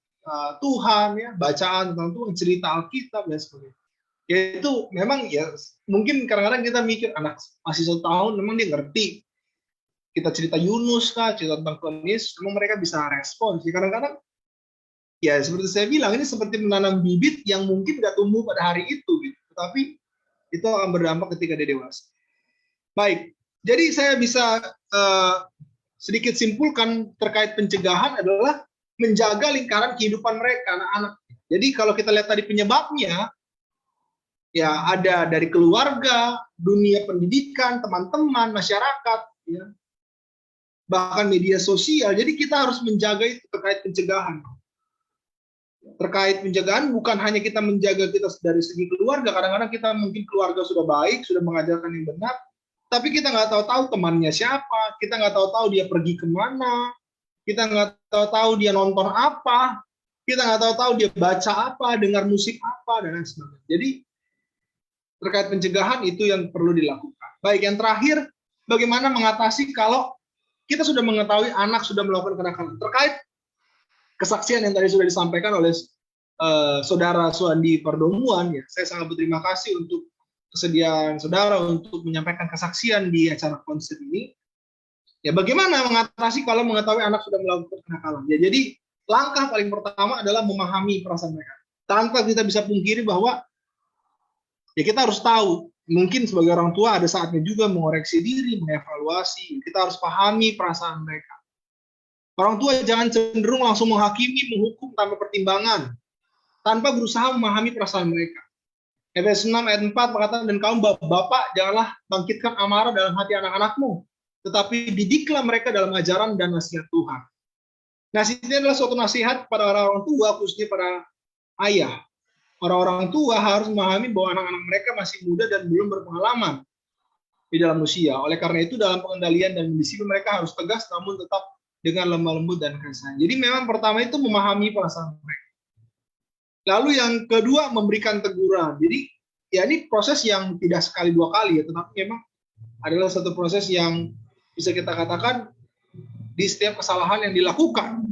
Tuhan, ya, bacaan tentang Tuhan, cerita Alkitab dan sebagainya. Ya itu memang ya mungkin kadang-kadang kita mikir anak masih 1 tahun memang dia ngerti. Kita cerita Yunus kah, cerita tentang Tuhan Yesus, memang mereka bisa respon. Kadang-kadang ya seperti saya bilang ini seperti menanam bibit yang mungkin nggak tumbuh pada hari itu, gitu. Tapi itu akan berdampak ketika dia dewasa. Baik, jadi saya bisa sedikit simpulkan terkait pencegahan adalah menjaga lingkaran kehidupan mereka, anak-anak. Jadi kalau kita lihat tadi penyebabnya, ya ada dari keluarga, dunia pendidikan, teman-teman, masyarakat, ya, bahkan media sosial. Jadi kita harus menjaga itu terkait pencegahan. Terkait pencegahan bukan hanya kita menjaga kita dari segi keluarga. Kadang-kadang kita mungkin keluarga sudah baik, sudah mengajarkan yang benar, tapi kita nggak tahu temannya siapa, kita nggak tahu dia pergi kemana, kita nggak tahu dia nonton apa, kita nggak tahu dia baca apa, dengar musik apa, dan lain sebagainya. Jadi terkait pencegahan itu yang perlu dilakukan. Baik, yang terakhir, bagaimana mengatasi kalau kita sudah mengetahui anak sudah melakukan kenakalan. Terkait kesaksian yang tadi sudah disampaikan oleh saudara Suandi Perdomuan, ya, saya sangat berterima kasih untuk kesediaan saudara untuk menyampaikan kesaksian di acara konser ini. Ya, bagaimana mengatasi kalau mengetahui anak sudah melakukan kenakalan? Ya, jadi langkah paling pertama adalah memahami perasaan mereka. Tanpa kita bisa pungkiri bahwa ya kita harus tahu, mungkin sebagai orang tua ada saatnya juga mengoreksi diri, mengevaluasi. Kita harus pahami perasaan mereka. Orang tua jangan cenderung langsung menghakimi, menghukum tanpa pertimbangan, tanpa berusaha memahami perasaan mereka. Efesus 6 ayat 4 mengatakan, dan kaum bapak janganlah bangkitkan amarah dalam hati anak-anakmu, tetapi didiklah mereka dalam ajaran dan nasihat Tuhan. Nasihat ini adalah suatu nasihat pada orang tua, khususnya pada ayah. Orang-orang tua harus memahami bahwa anak-anak mereka masih muda dan belum berpengalaman di dalam usia. Oleh karena itu dalam pengendalian dan disiplin mereka harus tegas namun tetap dengan lemah lembut dan kasar. Jadi memang pertama itu memahami perasaan mereka. Lalu yang kedua memberikan teguran. Jadi ya ini proses yang tidak sekali dua kali ya, tetapi memang adalah satu proses yang bisa kita katakan di setiap kesalahan yang dilakukan.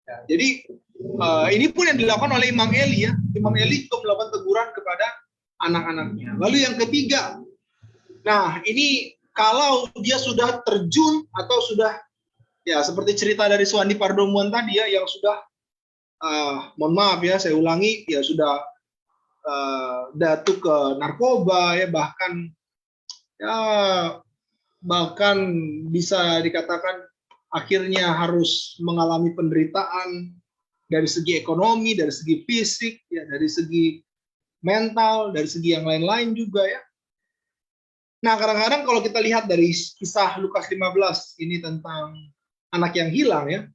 Ya, jadi ini pun yang dilakukan oleh Imam Eli ya. Imam Eli juga melakukan teguran kepada anak-anaknya. Lalu yang ketiga, nah ini kalau dia sudah terjun atau sudah, ya seperti cerita dari Suandi Pardomuan tadi ya, yang sudah, mohon maaf ya, saya ulangi, ya sudah datuk ke narkoba ya, bahkan bisa dikatakan akhirnya harus mengalami penderitaan dari segi ekonomi, dari segi fisik, ya, dari segi mental, dari segi yang lain-lain juga ya. Nah, kadang-kadang kalau kita lihat dari kisah Lukas 15 ini tentang anak yang hilang ya,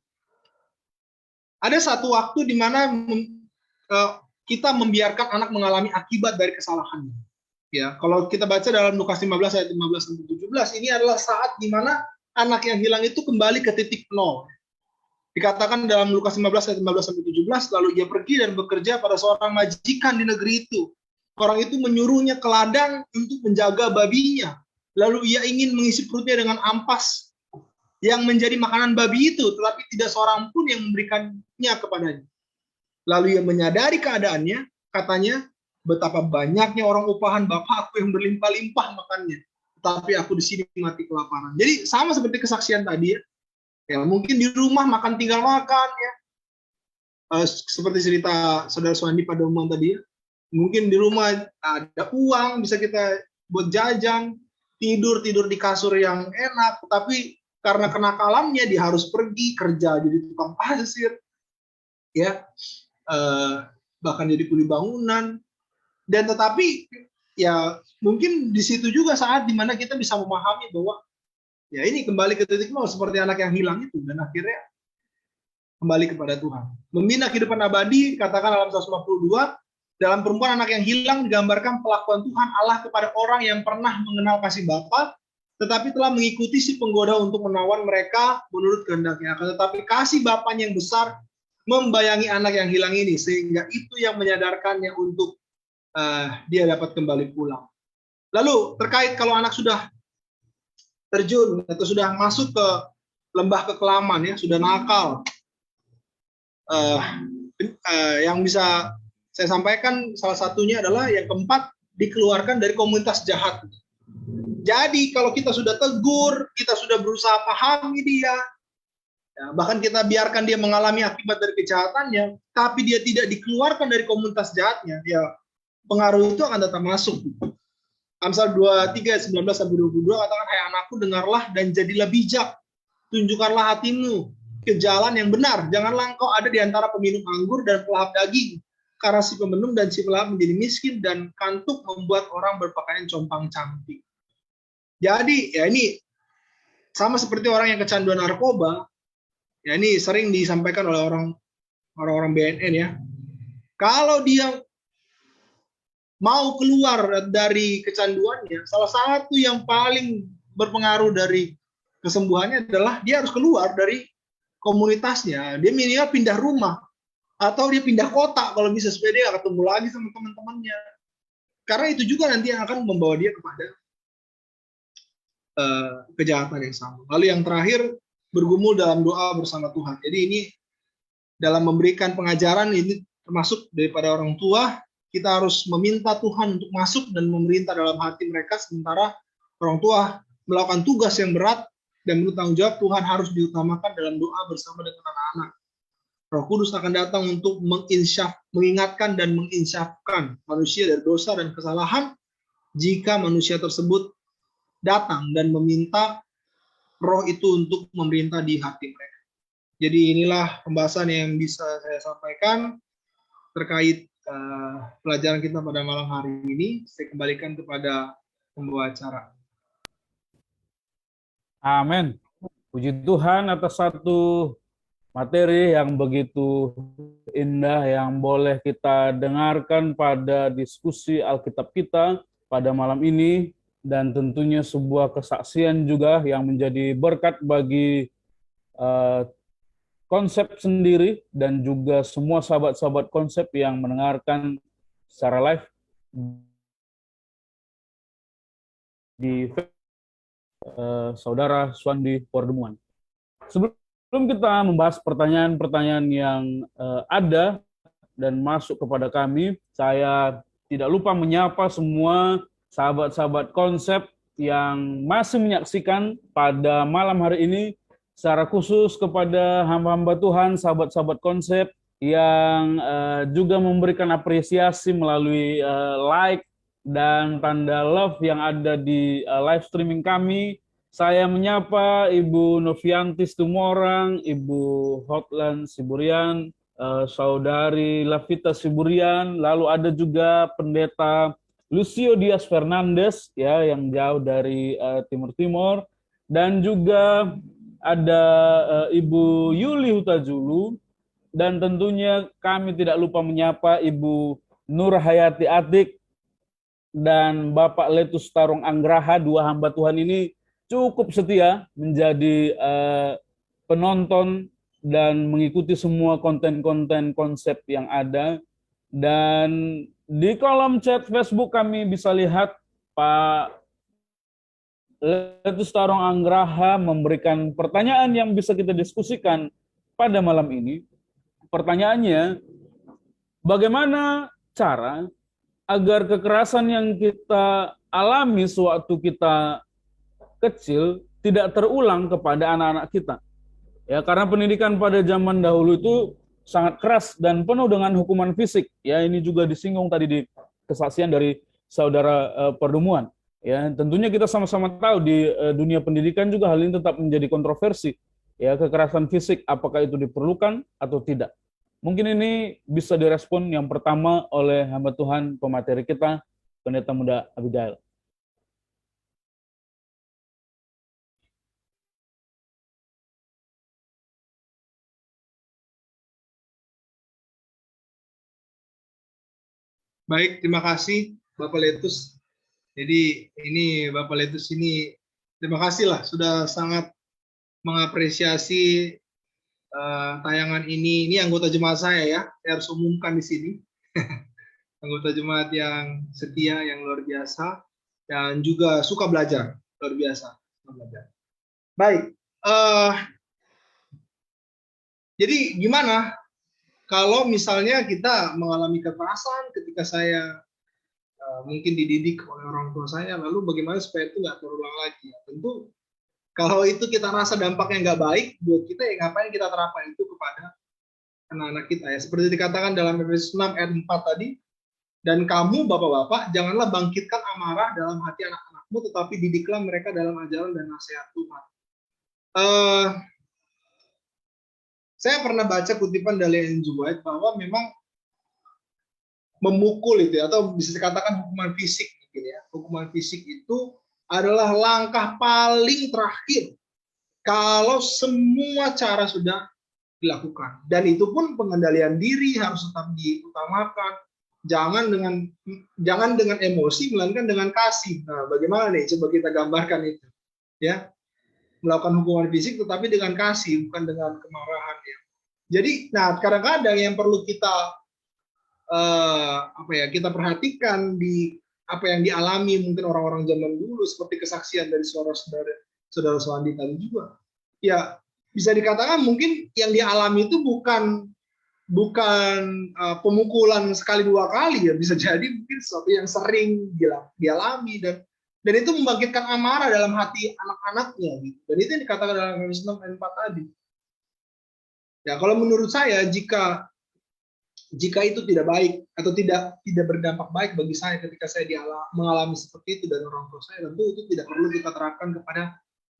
ada satu waktu di mana kita membiarkan anak mengalami akibat dari kesalahannya. Ya, kalau kita baca dalam Lukas 15 ayat 15 sampai 17, ini adalah saat di mana anak yang hilang itu kembali ke titik nol. Dikatakan dalam Lukas 15 ayat 15 sampai 17, lalu ia pergi dan bekerja pada seorang majikan di negeri itu. Orang itu menyuruhnya ke ladang untuk menjaga babinya. Lalu ia ingin mengisi perutnya dengan ampas yang menjadi makanan babi itu, tetapi tidak seorang pun yang memberikannya kepadanya. Lalu ia menyadari keadaannya, katanya, betapa banyaknya orang upahan bapakku yang berlimpah-limpah makannya, tetapi aku di sini mati kelaparan. Jadi sama seperti kesaksian tadi ya. Ya, mungkin di rumah makan tinggal makan ya. Seperti cerita saudara Suandi pada umum tadi ya. Mungkin di rumah ada uang bisa kita buat jajan, tidur di kasur yang enak, tapi karena kenakalannya dia harus pergi kerja jadi tukang pasir ya. Bahkan jadi kuli bangunan. Dan tetapi ya mungkin di situ juga saat dimana kita bisa memahami bahwa ya ini kembali ke titik nol seperti anak yang hilang itu, dan akhirnya kembali kepada Tuhan. Membina kehidupan abadi, katakan dalam 152, dalam perempuan anak yang hilang digambarkan pelakuan Tuhan Allah kepada orang yang pernah mengenal kasih Bapa, tetapi telah mengikuti si penggoda untuk menawan mereka menurut kehendaknya. Tetapi kasih Bapanya yang besar membayangi anak yang hilang ini, sehingga itu yang menyadarkannya untuk dia dapat kembali pulang. Lalu terkait kalau anak sudah terjun atau sudah masuk ke lembah kekelaman ya, sudah nakal, yang bisa saya sampaikan salah satunya adalah yang keempat, dikeluarkan dari komunitas jahat. Jadi kalau kita sudah tegur, kita sudah berusaha pahami dia, ya, bahkan kita biarkan dia mengalami akibat dari kejahatannya, tapi dia tidak dikeluarkan dari komunitas jahatnya, ya pengaruh itu akan tetap masuk. Amsal 23, 19-22 katakan, hai anakku, dengarlah dan jadilah bijak. Tunjukkanlah hatimu ke jalan yang benar. Janganlah engkau ada di antara peminum anggur dan pelahap daging. Karena si peminum dan si pelahap menjadi miskin, dan kantuk membuat orang berpakaian compang-camping. Jadi ya ini sama seperti orang yang kecanduan narkoba. Ya ini sering disampaikan oleh orang-orang BNN ya. Kalau dia mau keluar dari kecanduannya, salah satu yang paling berpengaruh dari kesembuhannya adalah dia harus keluar dari komunitasnya. Dia minimal pindah rumah atau dia pindah kota kalau bisa, supaya dia ketemu lagi sama teman-temannya. Karena itu juga nanti yang akan membawa dia kepada kejahatan yang sama. Lalu yang terakhir, bergumul dalam doa bersama Tuhan. Jadi ini dalam memberikan pengajaran ini termasuk daripada orang tua. Kita harus meminta Tuhan untuk masuk dan memerintah dalam hati mereka, sementara orang tua melakukan tugas yang berat dan menurut tanggung jawab Tuhan harus diutamakan dalam doa bersama dengan anak-anak. Roh Kudus akan datang untuk mengingatkan dan menginsyafkan manusia dari dosa dan kesalahan jika manusia tersebut datang dan meminta roh itu untuk memerintah di hati mereka. Jadi inilah pembahasan yang bisa saya sampaikan terkait pelajaran kita pada malam hari ini. Saya kembalikan kepada pembawa acara. Amin. Puji Tuhan atas satu materi yang begitu indah yang boleh kita dengarkan pada diskusi Alkitab kita pada malam ini, dan tentunya sebuah kesaksian juga yang menjadi berkat bagi konsep sendiri dan juga semua sahabat-sahabat konsep yang mendengarkan secara live di saudara Suandi Pardomuan. Sebelum kita membahas pertanyaan-pertanyaan yang ada dan masuk kepada kami, saya tidak lupa menyapa semua sahabat-sahabat konsep yang masih menyaksikan pada malam hari ini, secara khusus kepada hamba-hamba Tuhan, sahabat-sahabat konsep yang juga memberikan apresiasi melalui like dan tanda love yang ada di live streaming kami. Saya menyapa Ibu Novianti Tumorang, Ibu Hotland Siburian, Saudari Lavita Siburian, lalu ada juga Pendeta Lucio Dias Fernandes ya yang jauh dari Timur Timur, dan juga ada Ibu Yuli Hutajulu, dan tentunya kami tidak lupa menyapa Ibu Nur Hayati Atik dan Bapak Letus Tarung Anggraha. Dua hamba Tuhan ini cukup setia menjadi penonton dan mengikuti semua konten-konten konsep yang ada. Dan di kolom chat Facebook kami bisa lihat Pak Letus Tarung Anggraha memberikan pertanyaan yang bisa kita diskusikan pada malam ini. Pertanyaannya, bagaimana cara agar kekerasan yang kita alami sewaktu kita kecil tidak terulang kepada anak-anak kita? Ya, karena pendidikan pada zaman dahulu itu sangat keras dan penuh dengan hukuman fisik. Ya, ini juga disinggung tadi di kesaksian dari saudara Perdemuan. Ya, tentunya kita sama-sama tahu di dunia pendidikan juga hal ini tetap menjadi kontroversi. Ya, kekerasan fisik apakah itu diperlukan atau tidak? Mungkin ini bisa direspon yang pertama oleh hamba Tuhan pemateri kita, Pendeta Muda Abigail. Baik, terima kasih Bapak Letus. Jadi ini Bapak Letus ini terima kasih lah sudah sangat mengapresiasi tayangan ini. Ini anggota jemaat saya ya, saya harus umumkan di sini. Anggota jemaat yang setia, yang luar biasa, dan juga suka belajar, luar biasa. Suka belajar. Baik, jadi gimana kalau misalnya kita mengalami kekerasan ketika saya mungkin dididik oleh orang tua saya, lalu bagaimana supaya itu nggak terulang lagi? Tentu kalau itu kita rasa dampaknya nggak baik buat kita, ya ngapain kita terapkan itu kepada anak-anak kita ya? Seperti dikatakan dalam Efesus 6 ayat 4 tadi, dan kamu bapak-bapak janganlah bangkitkan amarah dalam hati anak-anakmu, tetapi didiklah mereka dalam ajaran dan nasihat Tuhan. Saya pernah baca kutipan dari Ellen G. White bahwa memang memukul itu atau bisa dikatakan hukuman fisik mungkin ya. Hukuman fisik itu adalah langkah paling terakhir kalau semua cara sudah dilakukan. Dan itu pun pengendalian diri harus tetap diutamakan. Jangan dengan emosi melainkan dengan kasih. Nah, bagaimana nih coba kita gambarkan itu. Ya. Melakukan hukuman fisik tetapi dengan kasih, bukan dengan kemarahan ya. Jadi, nah kadang-kadang yang perlu kita kita perhatikan di apa yang dialami mungkin orang-orang zaman dulu seperti kesaksian dari saudara Swandi tadi juga. Ya, bisa dikatakan mungkin yang dialami itu bukan pemukulan sekali dua kali ya, bisa jadi mungkin sesuatu yang sering dialami dan itu membangkitkan amarah dalam hati anak-anaknya gitu. Dan itu yang dikatakan dalam Efesus 6 ayat 4 tadi. Ya, kalau menurut saya jika itu tidak baik atau tidak berdampak baik bagi saya ketika saya mengalami seperti itu dan orang tua saya, tentu itu tidak perlu kita terapkan kepada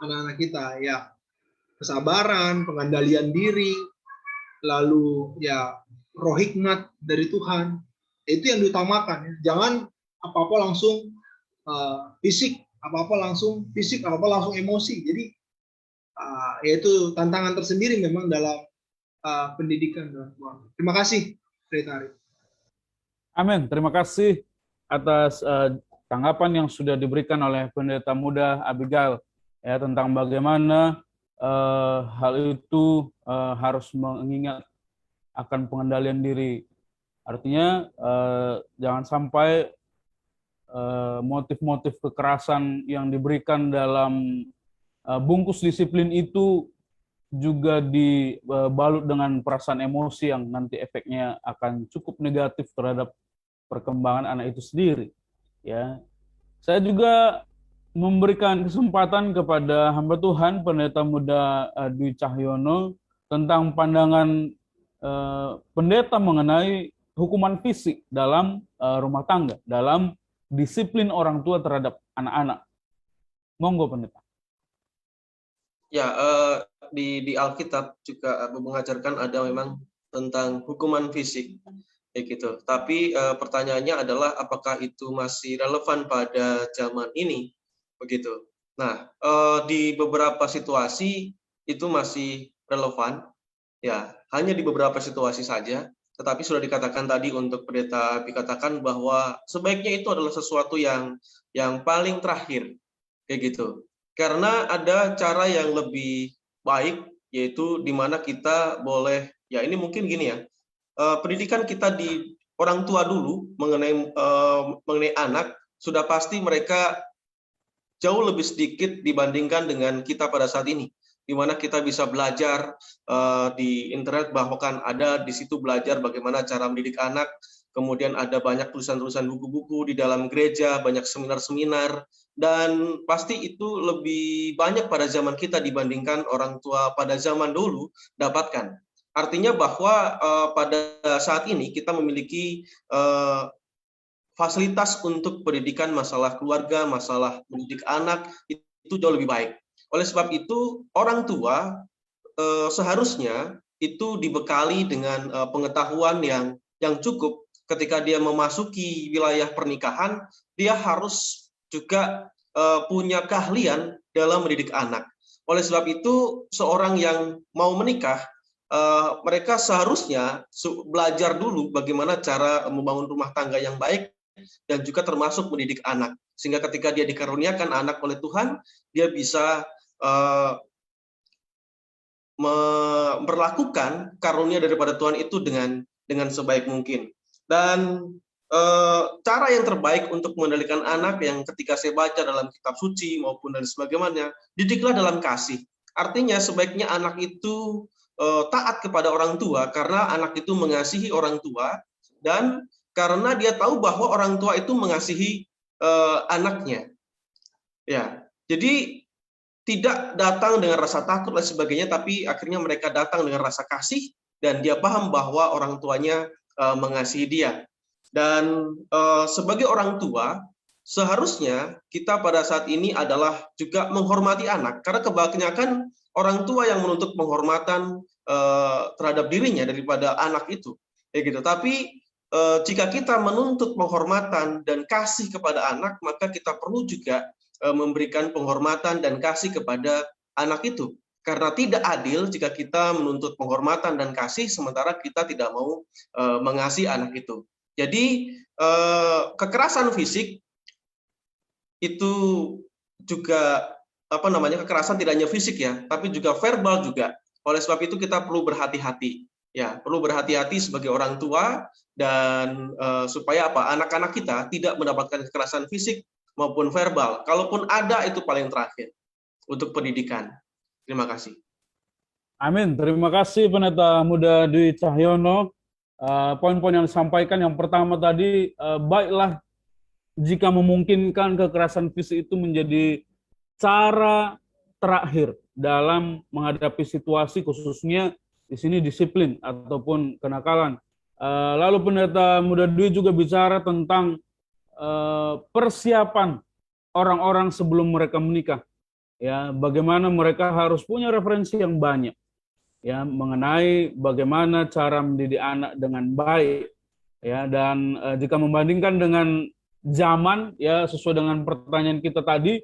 anak-anak kita ya. Kesabaran, pengendalian diri, lalu ya roh hikmat dari Tuhan, itu yang diutamakan ya. Jangan apa-apa langsung fisik, apa-apa langsung emosi. Jadi yaitu tantangan tersendiri memang dalam pendidikan dan Tuhan. Terima kasih. Amin. Terima kasih atas tanggapan yang sudah diberikan oleh Pendeta Muda Abigail ya tentang bagaimana hal itu harus mengingat akan pengendalian diri. Artinya jangan sampai motif-motif kekerasan yang diberikan dalam bungkus disiplin itu juga dibalut dengan perasaan emosi yang nanti efeknya akan cukup negatif terhadap perkembangan anak itu sendiri. Ya, saya juga memberikan kesempatan kepada hamba Tuhan Pendeta Muda Dwi Cahyono tentang pandangan pendeta mengenai hukuman fisik dalam rumah tangga, dalam disiplin orang tua terhadap anak-anak. Monggo pendeta. Ya, di Alkitab juga mengajarkan ada memang tentang hukuman fisik, gitu. Tapi pertanyaannya adalah apakah itu masih relevan pada zaman ini, begitu. Nah, di beberapa situasi itu masih relevan, ya, hanya di beberapa situasi saja. Tetapi sudah dikatakan tadi untuk pendeta dikatakan bahwa sebaiknya itu adalah sesuatu yang paling terakhir, kayak gitu. Karena ada cara yang lebih baik, yaitu di mana kita boleh, ya ini mungkin gini ya, pendidikan kita di orang tua dulu mengenai anak sudah pasti mereka jauh lebih sedikit dibandingkan dengan kita pada saat ini, di mana kita bisa belajar di internet, bahwa kan ada di situ belajar bagaimana cara mendidik anak, kemudian ada banyak tulisan-tulisan buku-buku di dalam gereja, banyak seminar-seminar, dan pasti itu lebih banyak pada zaman kita dibandingkan orang tua pada zaman dulu dapatkan. Artinya bahwa pada saat ini kita memiliki fasilitas untuk pendidikan masalah keluarga, masalah mendidik anak, itu jauh lebih baik. Oleh sebab itu, orang tua seharusnya itu dibekali dengan pengetahuan yang cukup ketika dia memasuki wilayah pernikahan, dia harus juga punya keahlian dalam mendidik anak. Oleh sebab itu, seorang yang mau menikah, mereka seharusnya belajar dulu bagaimana cara membangun rumah tangga yang baik dan juga termasuk mendidik anak. Sehingga ketika dia dikaruniakan anak oleh Tuhan, dia bisa memperlakukan karunia daripada Tuhan itu dengan sebaik mungkin. Dan cara yang terbaik untuk mengendalikan anak yang ketika saya baca dalam kitab suci maupun dan sebagainya, didiklah dalam kasih. Artinya sebaiknya anak itu taat kepada orang tua karena anak itu mengasihi orang tua, dan karena dia tahu bahwa orang tua itu mengasihi anaknya. Ya, jadi tidak datang dengan rasa takut dan sebagainya, tapi akhirnya mereka datang dengan rasa kasih dan dia paham bahwa orang tuanya mengasihi dia. Dan sebagai orang tua, seharusnya kita pada saat ini adalah juga menghormati anak, karena kebanyakan orang tua yang menuntut penghormatan terhadap dirinya daripada anak itu, ya gitu. Tapi jika kita menuntut penghormatan dan kasih kepada anak, maka kita perlu juga memberikan penghormatan dan kasih kepada anak itu. Karena tidak adil jika kita menuntut penghormatan dan kasih sementara kita tidak mau mengasihi anak itu. Jadi kekerasan fisik itu juga kekerasan tidak hanya fisik ya, tapi juga verbal juga. Oleh sebab itu kita perlu berhati-hati. Ya, perlu berhati-hati sebagai orang tua dan supaya anak-anak kita tidak mendapatkan kekerasan fisik maupun verbal. Kalaupun ada, itu paling terakhir untuk pendidikan. Terima kasih. Amin. Terima kasih Pendeta Muda Dwi Cahyono. Poin-poin yang disampaikan yang pertama tadi, baiklah jika memungkinkan kekerasan fisik itu menjadi cara terakhir dalam menghadapi situasi, khususnya di sini disiplin ataupun kenakalan. Lalu Pendeta Muda Dwi juga bicara tentang persiapan orang-orang sebelum mereka menikah, ya, bagaimana mereka harus punya referensi yang banyak, ya, mengenai bagaimana cara mendidik anak dengan baik, ya. Dan jika membandingkan dengan zaman, ya, sesuai dengan pertanyaan kita tadi,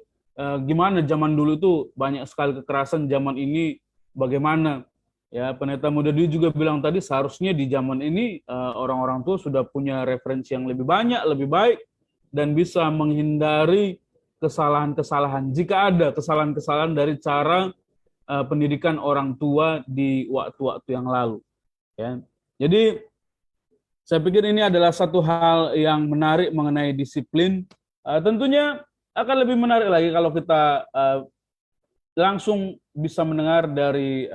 gimana zaman dulu itu banyak sekali kekerasan, zaman ini bagaimana, ya. Pendeta Muda Dwi juga bilang tadi seharusnya di zaman ini orang-orang tua sudah punya referensi yang lebih banyak, lebih baik, dan bisa menghindari kesalahan-kesalahan jika ada kesalahan-kesalahan dari cara pendidikan orang tua di waktu-waktu yang lalu, ya. Jadi saya pikir ini adalah satu hal yang menarik mengenai disiplin. Tentunya akan lebih menarik lagi kalau kita langsung bisa mendengar dari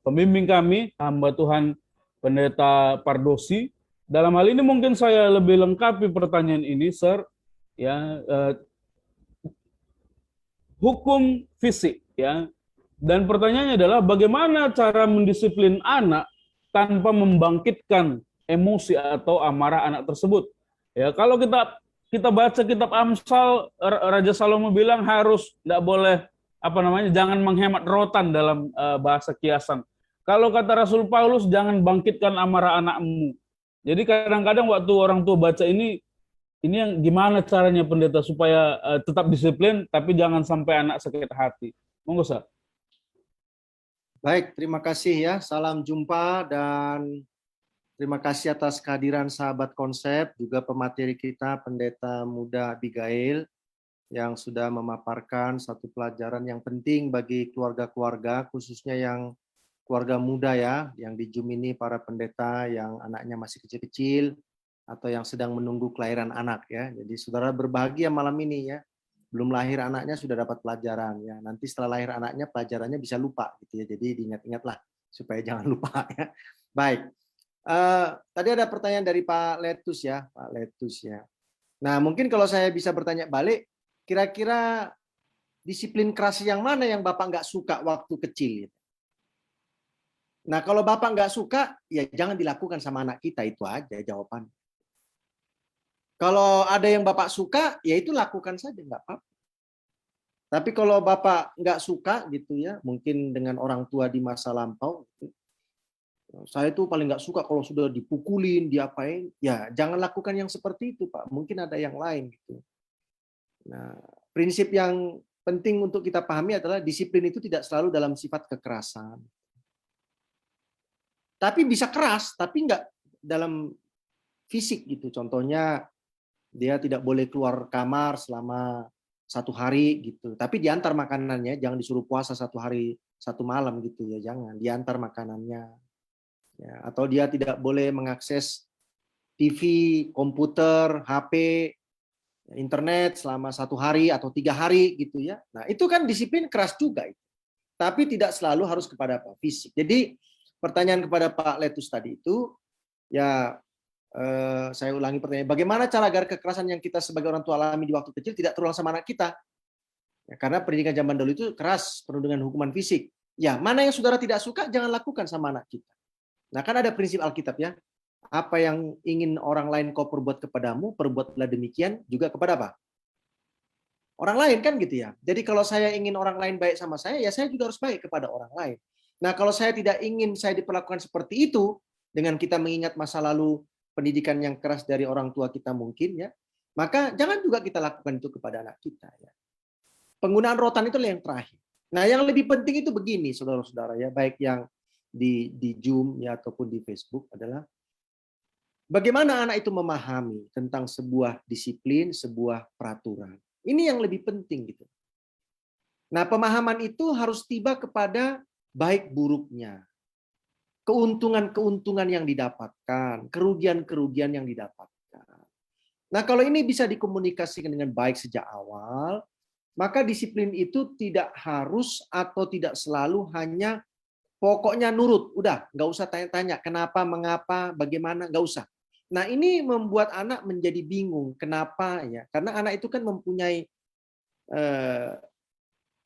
pembimbing kami, hamba Tuhan Pendeta Pardosi. Dalam hal ini mungkin saya lebih lengkapi pertanyaan ini, Sir. Ya, hukum fisik, ya. Dan pertanyaannya adalah bagaimana cara mendisiplin anak tanpa membangkitkan emosi atau amarah anak tersebut. Ya, kalau kita baca kitab Amsal, Raja Salomo bilang harus tidak boleh jangan menghemat rotan dalam bahasa kiasan. Kalau kata Rasul Paulus, jangan bangkitkan amarah anakmu. Jadi kadang-kadang waktu orang tua baca ini yang gimana caranya pendeta supaya tetap disiplin tapi jangan sampai anak sakit hati. Monggo, Sa. Baik, terima kasih ya. Salam jumpa dan terima kasih atas kehadiran sahabat konsep, juga pemateri kita Pendeta Muda Abigail yang sudah memaparkan satu pelajaran yang penting bagi keluarga-keluarga, khususnya yang keluarga muda ya, yang di Zoom ini para pendeta yang anaknya masih kecil-kecil atau yang sedang menunggu kelahiran anak ya. Jadi saudara berbahagia malam ini ya. Belum lahir anaknya sudah dapat pelajaran ya. Nanti setelah lahir anaknya pelajarannya bisa lupa gitu ya. Jadi diingat-ingatlah supaya jangan lupa ya. Baik. Tadi ada pertanyaan dari Pak Letus ya, Pak Letus ya. Nah, mungkin kalau saya bisa bertanya balik, kira-kira disiplin keras yang mana yang Bapak nggak suka waktu kecil? Nah, kalau Bapak nggak suka, ya jangan dilakukan sama anak kita, itu aja jawaban. Kalau ada yang Bapak suka, ya itu lakukan saja, nggak apa-apa. Tapi kalau Bapak nggak suka gitu ya, mungkin dengan orang tua di masa lampau, saya tuh paling nggak suka kalau sudah dipukulin, diapain, ya jangan lakukan yang seperti itu, Pak. Mungkin ada yang lain gitu. Nah, prinsip yang penting untuk kita pahami adalah disiplin itu tidak selalu dalam sifat kekerasan. Tapi bisa keras, tapi nggak dalam fisik gitu. Contohnya dia tidak boleh keluar kamar selama 1 hari gitu. Tapi diantar makanannya, jangan disuruh puasa 1 hari 1 malam gitu ya, jangan. Diantar makanannya. Ya, atau dia tidak boleh mengakses TV, komputer, HP, internet selama 1 hari atau 3 hari gitu ya. Nah itu kan disiplin keras juga. Tapi tidak selalu harus kepada fisik. Jadi pertanyaan kepada Pak Letus tadi itu, ya saya ulangi pertanyaan, bagaimana cara agar kekerasan yang kita sebagai orang tua alami di waktu kecil tidak terulang sama anak kita? Ya, karena pendidikan zaman dulu itu keras, penuh dengan hukuman fisik. Ya, mana yang saudara tidak suka, jangan lakukan sama anak kita. Nah, kan ada prinsip Alkitab ya, apa yang ingin orang lain kau perbuat kepadamu, perbuatlah demikian juga kepada apa? Orang lain kan gitu ya. Jadi kalau saya ingin orang lain baik sama saya, ya saya juga harus baik kepada orang lain. Nah, kalau saya tidak ingin saya diperlakukan seperti itu, dengan kita mengingat masa lalu pendidikan yang keras dari orang tua kita mungkin ya, maka jangan juga kita lakukan itu kepada anak kita ya. Penggunaan rotan itu yang terakhir. Nah, yang lebih penting itu begini saudara-saudara ya, baik yang di Zoom ya ataupun di Facebook adalah bagaimana anak itu memahami tentang sebuah disiplin, sebuah peraturan. Ini yang lebih penting gitu. Nah, pemahaman itu harus tiba kepada baik buruknya, keuntungan-keuntungan yang didapatkan, kerugian-kerugian yang didapatkan. Nah, kalau ini bisa dikomunikasikan dengan baik sejak awal, maka disiplin itu tidak harus atau tidak selalu hanya pokoknya nurut. Udah, nggak usah tanya-tanya kenapa, mengapa, bagaimana, nggak usah. Nah, ini membuat anak menjadi bingung. Kenapa ya? Karena anak itu kan mempunyai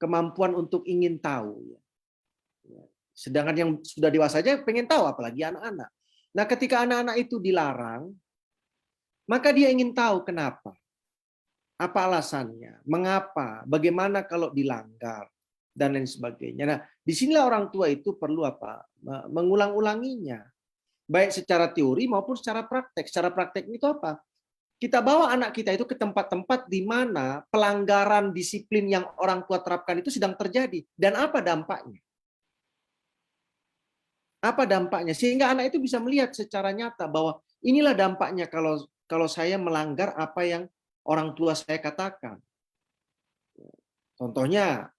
kemampuan untuk ingin tahu. Sedangkan yang sudah dewasa aja pengen tahu, apalagi anak-anak. Nah, ketika anak-anak itu dilarang, maka dia ingin tahu kenapa. Apa alasannya? Mengapa? Bagaimana kalau dilanggar? Dan lain sebagainya. Nah, disinilah orang tua itu perlu apa? Mengulang-ulanginya. Baik secara teori maupun secara praktek. Secara praktek itu apa? Kita bawa anak kita itu ke tempat-tempat di mana pelanggaran disiplin yang orang tua terapkan itu sedang terjadi. Dan apa dampaknya? Apa dampaknya? Sehingga anak itu bisa melihat secara nyata bahwa inilah dampaknya kalau saya melanggar apa yang orang tua saya katakan. Contohnya,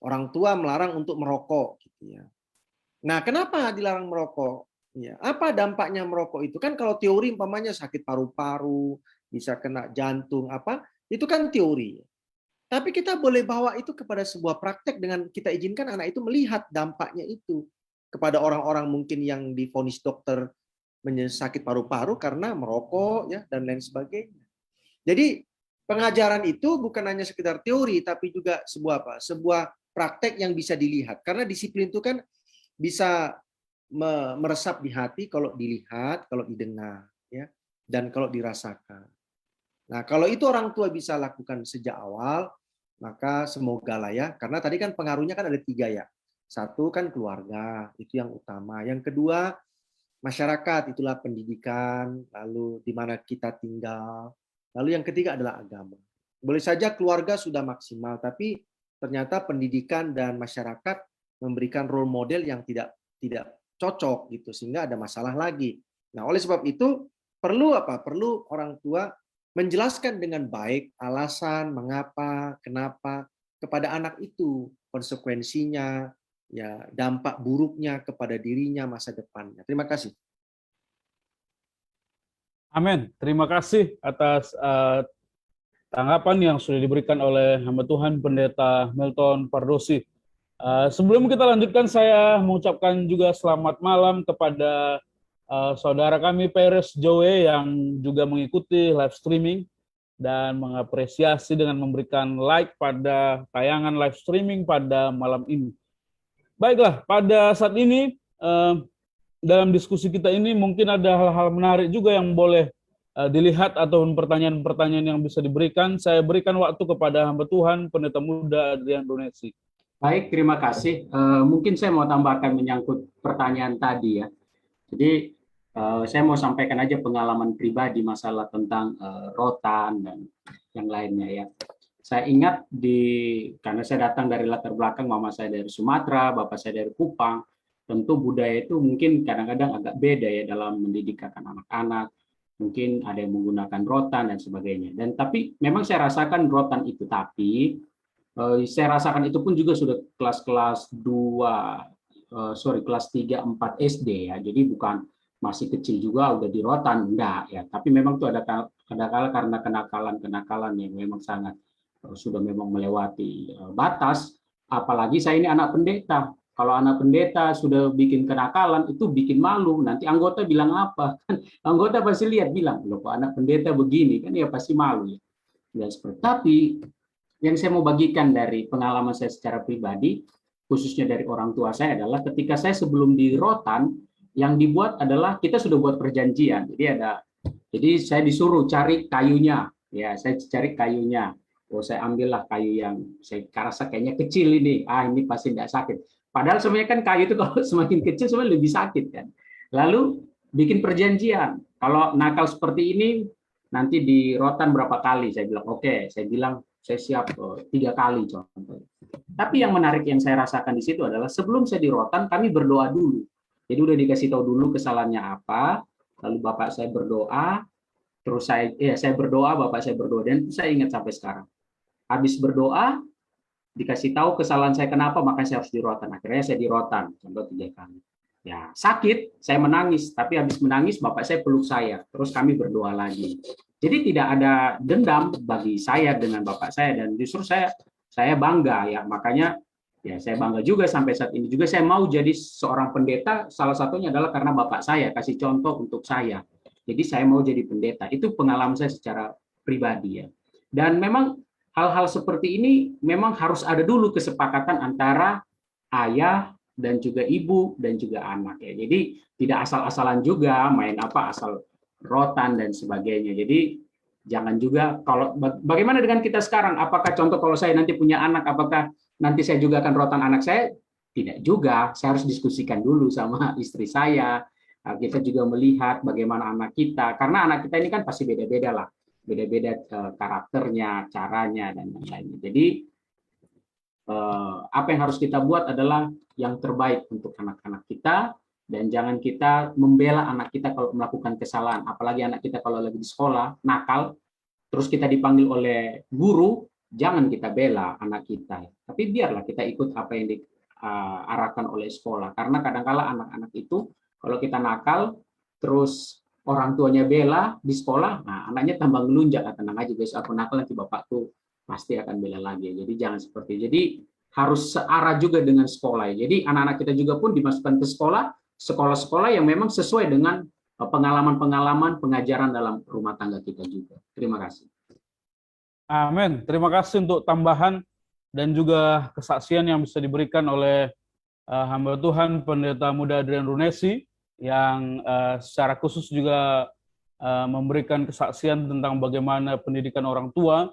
orang tua melarang untuk merokok. Gitu ya. Nah, kenapa dilarang merokok? Ya, apa dampaknya merokok itu? Kan kalau teori umpamanya sakit paru-paru, bisa kena jantung, apa itu kan teori. Tapi kita boleh bawa itu kepada sebuah praktek dengan kita izinkan anak itu melihat dampaknya itu. Kepada orang-orang mungkin yang divonis dokter sakit paru-paru karena merokok ya dan lain sebagainya. Jadi pengajaran itu bukan hanya sekedar teori, tapi juga sebuah apa? Sebuah praktek yang bisa dilihat. Karena disiplin itu kan bisa meresap di hati kalau dilihat, kalau didengar, ya, dan kalau dirasakan. Nah, kalau itu orang tua bisa lakukan sejak awal, maka semoga lah ya. Karena tadi kan pengaruhnya kan ada 3 ya. Satu kan keluarga, itu yang utama. Yang kedua, masyarakat, itulah pendidikan, lalu di mana kita tinggal. Lalu yang ketiga adalah agama. Boleh saja keluarga sudah maksimal, tapi ternyata pendidikan dan masyarakat memberikan role model yang tidak cocok gitu, sehingga ada masalah lagi. Nah, oleh sebab itu perlu apa? Perlu orang tua menjelaskan dengan baik alasan mengapa, kenapa kepada anak itu, konsekuensinya, ya dampak buruknya kepada dirinya masa depannya. Terima kasih. Amin. Terima kasih atas tanggapan yang sudah diberikan oleh hamba Tuhan Pendeta Milton Pardosi. Sebelum kita lanjutkan, saya mengucapkan juga selamat malam kepada saudara kami Peres Joe yang juga mengikuti live streaming dan mengapresiasi dengan memberikan like pada tayangan live streaming pada malam ini. Baiklah, pada saat ini dalam diskusi kita ini mungkin ada hal-hal menarik juga yang boleh dilihat ataupun pertanyaan-pertanyaan yang bisa diberikan. Saya berikan waktu kepada hamba Tuhan Pendeta Muda Adrian Donesi. Baik, terima kasih. Mungkin saya mau tambahkan menyangkut pertanyaan tadi ya. Jadi saya mau sampaikan aja pengalaman pribadi masalah tentang rotan dan yang lainnya ya. Saya ingat karena saya datang dari latar belakang, mama saya dari Sumatera, bapak saya dari Kupang. Tentu budaya itu mungkin kadang-kadang agak beda ya dalam mendidik anak-anak. Mungkin ada yang menggunakan rotan dan sebagainya. Dan tapi memang saya rasakan rotan itu, tapi saya rasakan itu pun juga sudah kelas 3, 4 SD ya. Jadi bukan masih kecil juga udah di rotan, enggak ya. Tapi memang itu ada kala karena kenakalan yang memang sangat sudah memang melewati batas. Apalagi saya ini anak pendeta. Kalau anak pendeta sudah bikin kenakalan, itu bikin malu. Nanti anggota bilang apa? Anggota pasti lihat bilang, loh kok anak pendeta begini, kan ya pasti malu ya. Ya seperti. Tapi yang saya mau bagikan dari pengalaman saya secara pribadi, khususnya dari orang tua saya adalah ketika saya sebelum di rotan, yang dibuat adalah kita sudah buat perjanjian. Jadi saya disuruh cari kayunya, ya saya cari kayunya. Oh saya ambillah kayu yang saya rasa kayaknya kecil ini, ini pasti tidak sakit. Padahal sebenarnya kan kayu itu kalau semakin kecil sebenarnya lebih sakit kan. Lalu bikin perjanjian. Kalau nakal seperti ini nanti di rotan berapa kali? Saya bilang oke. Saya bilang saya siap 3 kali contohnya. Tapi yang menarik yang saya rasakan di situ adalah sebelum saya di rotan kami berdoa dulu. Jadi udah dikasih tahu dulu kesalahannya apa. Lalu bapak saya berdoa. Terus saya berdoa, bapak saya berdoa, dan itu saya ingat sampai sekarang. Habis berdoa, dikasih tahu kesalahan saya kenapa, maka saya harus di rotan. Akhirnya saya di rotan, contoh 3 kali. Ya sakit, saya menangis, tapi habis menangis bapak saya peluk saya, terus kami berdoa lagi. Jadi tidak ada dendam bagi saya dengan bapak saya, dan justru saya bangga ya, makanya ya saya bangga juga sampai saat ini juga saya mau jadi seorang pendeta. Salah satunya adalah karena bapak saya kasih contoh untuk saya. Jadi saya mau jadi pendeta. Itu pengalaman saya secara pribadi ya. Dan memang hal-hal seperti ini memang harus ada dulu kesepakatan antara ayah dan juga ibu dan juga anak ya. Jadi tidak asal-asalan juga main asal rotan dan sebagainya. Jadi jangan juga kalau bagaimana dengan kita sekarang? Apakah contoh kalau saya nanti punya anak, apakah nanti saya juga akan rotan anak saya? Tidak juga. Saya harus diskusikan dulu sama istri saya. Kita juga melihat bagaimana anak kita, karena anak kita ini kan pasti beda-beda lah. Beda-beda karakternya, caranya, dan lain-lainnya. Jadi apa yang harus kita buat adalah yang terbaik untuk anak-anak kita, dan jangan kita membela anak kita kalau melakukan kesalahan. Apalagi anak kita kalau lagi di sekolah, nakal, terus kita dipanggil oleh guru, jangan kita bela anak kita. Tapi biarlah kita ikut apa yang diarahkan oleh sekolah. Karena kadang-kala anak-anak itu, kalau kita nakal, terus orang tuanya bela di sekolah, nah anaknya tambah ngelunjak, tenang aja guys, aku nakal nanti bapakku pasti akan bela lagi. Jadi jangan seperti itu. Jadi harus searah juga dengan sekolah. Jadi anak-anak kita juga pun dimasukkan ke sekolah-sekolah yang memang sesuai dengan pengalaman-pengalaman pengajaran dalam rumah tangga kita juga. Terima kasih. Amin. Terima kasih untuk tambahan dan juga kesaksian yang bisa diberikan oleh hamba Tuhan Pendeta Muda Adrian Runesi yang secara khusus juga memberikan kesaksian tentang bagaimana pendidikan orang tua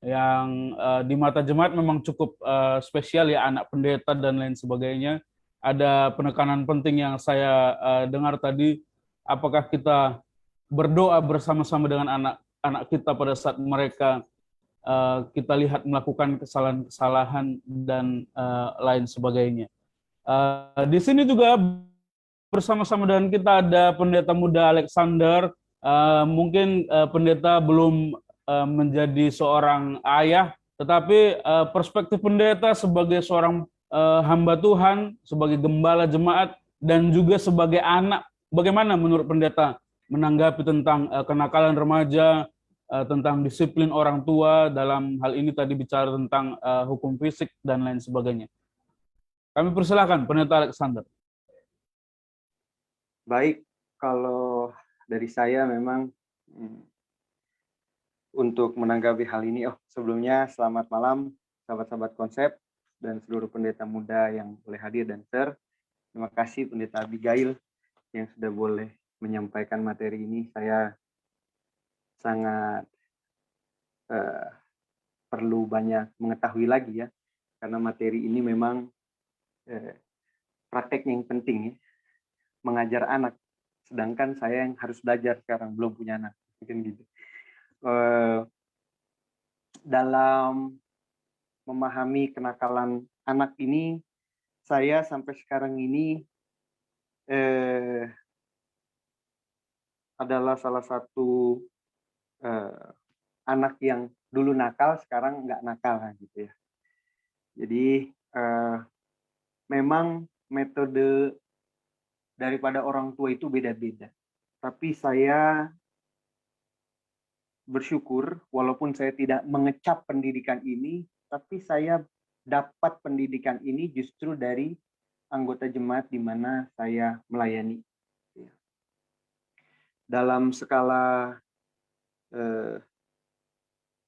yang di mata jemaat memang cukup spesial ya, anak pendeta dan lain sebagainya. Ada penekanan penting yang saya dengar tadi, apakah kita berdoa bersama-sama dengan anak-anak kita pada saat mereka kita lihat melakukan kesalahan-kesalahan dan lain sebagainya. Di sini juga bersama-sama dengan kita ada Pendeta Muda Alexander. Mungkin pendeta belum menjadi seorang ayah, tetapi perspektif pendeta sebagai seorang hamba Tuhan, sebagai gembala jemaat, dan juga sebagai anak, bagaimana menurut pendeta menanggapi tentang kenakalan remaja, tentang disiplin orang tua, dalam hal ini tadi bicara tentang hukum fisik dan lain sebagainya. Kami persilakan Pendeta Alexander. Baik, kalau dari saya memang untuk menanggapi hal ini, sebelumnya selamat malam sahabat-sahabat konsep dan seluruh pendeta muda yang boleh hadir dan share. Terima kasih Pendeta Abigail yang sudah boleh menyampaikan materi ini. Saya sangat perlu banyak mengetahui lagi ya, karena materi ini memang praktek yang penting ya, mengajar anak, sedangkan saya yang harus belajar sekarang, belum punya anak, mungkin gitu. Dalam memahami kenakalan anak ini, saya sampai sekarang ini adalah salah satu anak yang dulu nakal, sekarang nggak nakal gitu ya. Jadi memang metode daripada orang tua itu beda-beda. Tapi saya bersyukur, walaupun saya tidak mengecap pendidikan ini, tapi saya dapat pendidikan ini justru dari anggota jemaat di mana saya melayani. Dalam skala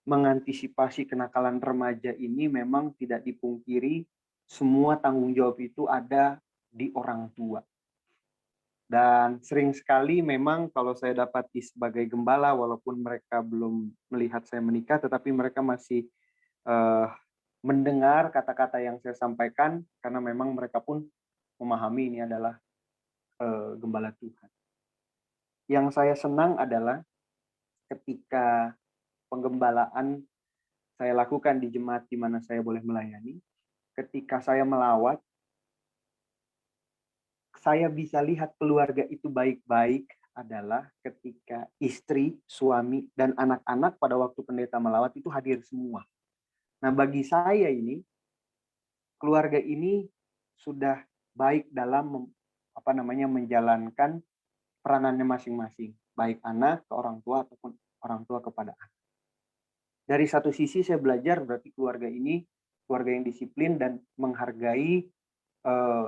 mengantisipasi kenakalan remaja ini memang tidak dipungkiri semua tanggung jawab itu ada di orang tua. Dan sering sekali memang kalau saya dapati sebagai gembala, walaupun mereka belum melihat saya menikah, tetapi mereka masih mendengar kata-kata yang saya sampaikan, karena memang mereka pun memahami ini adalah gembala Tuhan. Yang saya senang adalah ketika penggembalaan saya lakukan di jemaat di mana saya boleh melayani, ketika saya melawat, saya bisa lihat keluarga itu baik-baik adalah ketika istri, suami, dan anak-anak pada waktu pendeta melawat itu hadir semua. Nah, bagi saya ini, keluarga ini sudah baik dalam menjalankan peranannya masing-masing, baik anak ke orang tua ataupun orang tua kepada anak. Dari satu sisi saya belajar berarti keluarga ini keluarga yang disiplin dan menghargai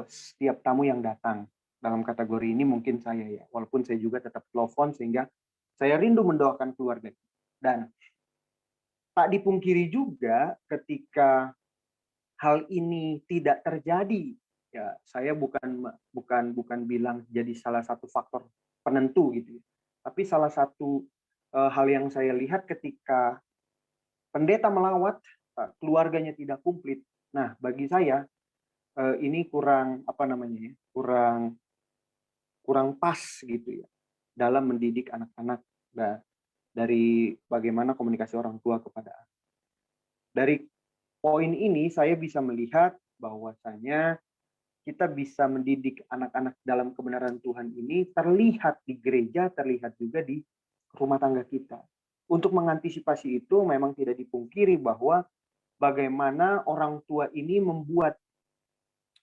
setiap tamu yang datang. Dalam kategori ini mungkin saya ya, walaupun saya juga tetap telepon sehingga saya rindu mendoakan keluarga. Dan tak dipungkiri juga ketika hal ini tidak terjadi, ya saya bukan bilang jadi salah satu faktor penentu gitu. Tapi salah satu hal yang saya lihat ketika pendeta melawat, keluarganya tidak komplit. Nah, bagi saya ini kurang kurang pas gitu ya dalam mendidik anak-anak dari bagaimana komunikasi orang tua kepada anak. Dari poin ini saya bisa melihat bahwasanya kita bisa mendidik anak-anak dalam kebenaran Tuhan ini terlihat di gereja, terlihat juga di rumah tangga kita. Untuk mengantisipasi itu memang tidak dipungkiri bahwa bagaimana orang tua ini membuat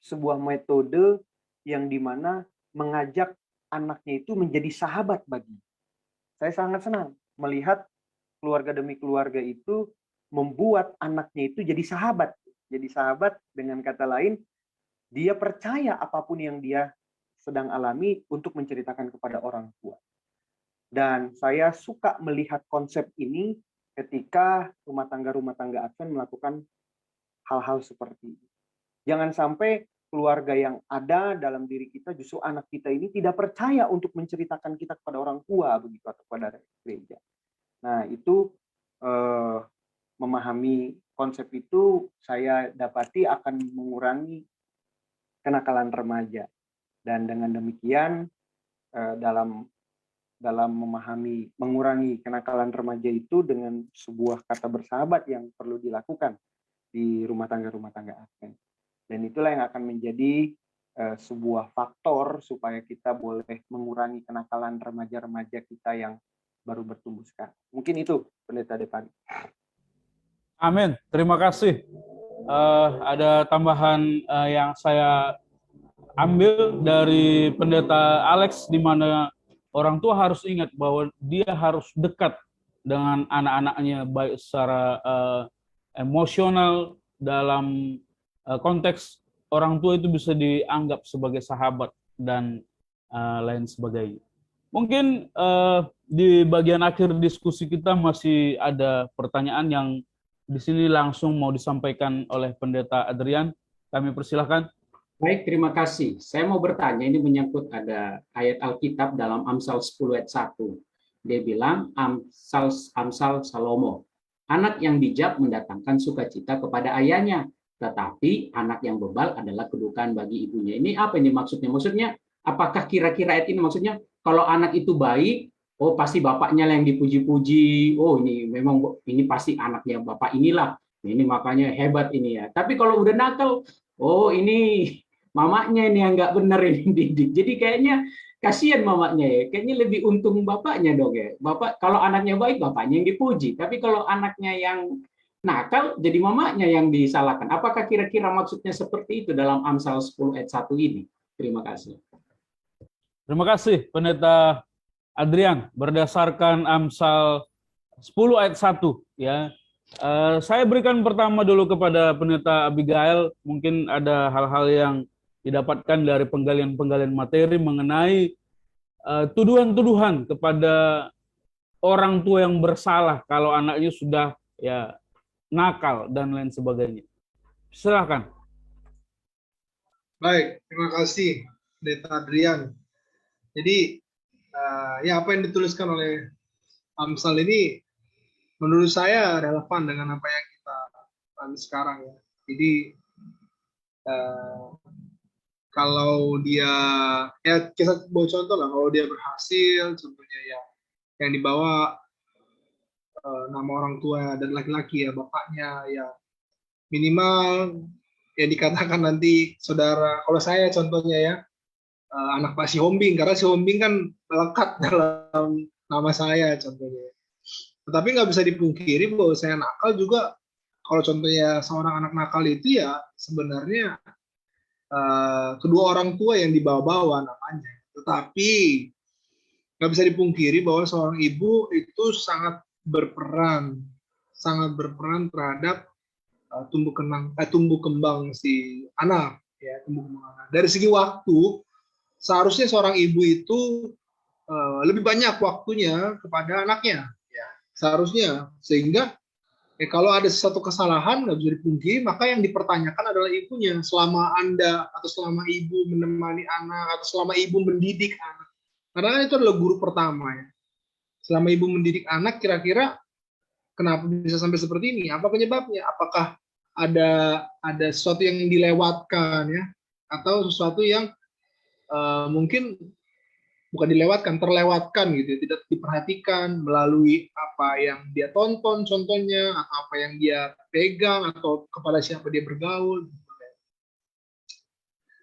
sebuah metode yang dimana mengajak anaknya itu menjadi sahabat bagi. Saya sangat senang melihat keluarga demi keluarga itu membuat anaknya itu jadi sahabat. Jadi sahabat dengan kata lain, dia percaya apapun yang dia sedang alami untuk menceritakan kepada orang tua. Dan saya suka melihat konsep ini ketika rumah tangga Advent melakukan hal-hal seperti ini. Jangan sampai keluarga yang ada dalam diri kita, justru anak kita ini tidak percaya untuk menceritakan kita kepada orang tua begitu atau kepada gereja. Nah, itu memahami konsep itu saya dapati akan mengurangi kenakalan remaja. Dan dengan demikian dalam memahami mengurangi kenakalan remaja itu dengan sebuah kata bersahabat yang perlu dilakukan di rumah tangga Advent. Dan itulah yang akan menjadi sebuah faktor supaya kita boleh mengurangi kenakalan remaja-remaja kita yang baru bertumbuh sekarang. Mungkin itu, Pendeta Depani. Amin. Terima kasih. Ada tambahan yang saya ambil dari Pendeta Alex, di mana orang tua harus ingat bahwa dia harus dekat dengan anak-anaknya, baik secara emosional, dalam konteks orang tua itu bisa dianggap sebagai sahabat dan lain sebagainya. Mungkin di bagian akhir diskusi kita masih ada pertanyaan yang di sini langsung mau disampaikan oleh Pendeta Adrian. Kami persilahkan. Baik, terima kasih. Saya mau bertanya, ini menyangkut ada ayat Alkitab dalam Amsal 10 ayat 1. Dia bilang, Amsal Salomo, anak yang bijak mendatangkan sukacita kepada ayahnya, tetapi anak yang bebal adalah kedukaan bagi ibunya. Ini apa ini maksudnya? Maksudnya, apakah kira-kira ayat ini maksudnya, kalau anak itu baik, oh pasti bapaknya yang dipuji-puji, oh ini memang ini pasti anaknya bapak inilah, ini makanya hebat ini ya. Tapi kalau udah nakal, oh ini mamanya ini yang nggak benar ini didik. Jadi kayaknya kasihan mamanya ya, kayaknya lebih untung bapaknya dong ya. Bapak kalau anaknya baik, bapaknya yang dipuji. Tapi kalau anaknya yang nakal, jadi mamanya yang disalahkan. Apakah kira-kira maksudnya seperti itu dalam Amsal 10 ayat 1 ini? Terima kasih. Terima kasih, Pendeta Adrian. Berdasarkan Amsal 10 ayat 1, ya. Saya berikan pertama dulu kepada Pendeta Abigail. Mungkin ada hal-hal yang didapatkan dari penggalian-penggalian materi mengenai tuduhan-tuduhan kepada orang tua yang bersalah kalau anaknya sudah ya nakal dan lain sebagainya. Silakan. Baik, terima kasih Pendeta Adrian. Jadi ya apa yang dituliskan oleh Amsal ini menurut saya relevan dengan apa yang kita alami sekarang ya. Jadi kalau dia ya kita bawa contoh lah, kalau dia berhasil contohnya ya yang dibawa nama orang tua dan laki-laki ya bapaknya ya minimal yang dikatakan nanti saudara, kalau saya contohnya ya anak Pak Sihombing, karena Sihombing kan melekat dalam nama saya contohnya. Tetapi nggak bisa dipungkiri bahwa saya nakal juga. Kalau contohnya seorang anak nakal itu ya sebenarnya kedua orang tua yang dibawa-bawa namanya. Tetapi nggak bisa dipungkiri bahwa seorang ibu itu sangat berperan terhadap tumbuh kembang si anak ya, tumbuh kembang anak. Dari segi waktu seharusnya seorang ibu itu lebih banyak waktunya kepada anaknya ya, seharusnya, sehingga kalau ada sesuatu kesalahan nggak bisa dipungkiri, maka yang dipertanyakan adalah ibunya. Selama Anda atau selama ibu menemani anak atau selama ibu mendidik anak, karena kan itu adalah guru pertama ya. Selama ibu mendidik anak, kira-kira kenapa bisa sampai seperti ini? Apa penyebabnya? Apakah ada sesuatu yang dilewatkan ya, atau sesuatu yang mungkin bukan dilewatkan, terlewatkan gitu, tidak diperhatikan melalui apa yang dia tonton contohnya, atau apa yang dia pegang, atau kepada siapa dia bergaul.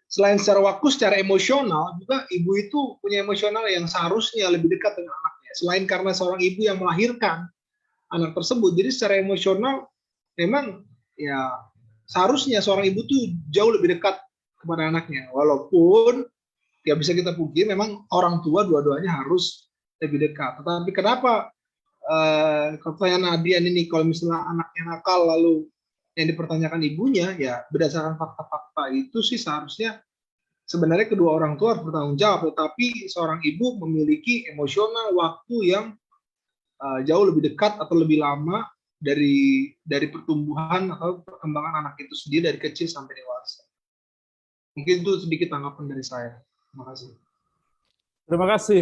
Selain secara waktu, secara emosional juga ibu itu punya emosional yang seharusnya lebih dekat dengan anaknya. Selain karena seorang ibu yang melahirkan anak tersebut, jadi secara emosional memang ya seharusnya seorang ibu tuh jauh lebih dekat kepada anaknya. Walaupun ya bisa kita pungkiri memang orang tua dua-duanya harus lebih dekat. Tetapi kenapa pertanyaan Adrian ini, kalau misalnya anaknya nakal lalu yang dipertanyakan ibunya, ya berdasarkan fakta-fakta itu sih seharusnya sebenarnya kedua orang tua harus bertanggung jawab. Tetapi seorang ibu memiliki emosional waktu yang jauh lebih dekat atau lebih lama dari pertumbuhan atau perkembangan anak itu sendiri dari kecil sampai dewasa. Mungkin itu sedikit tanggapan dari saya. Terima kasih. Terima kasih,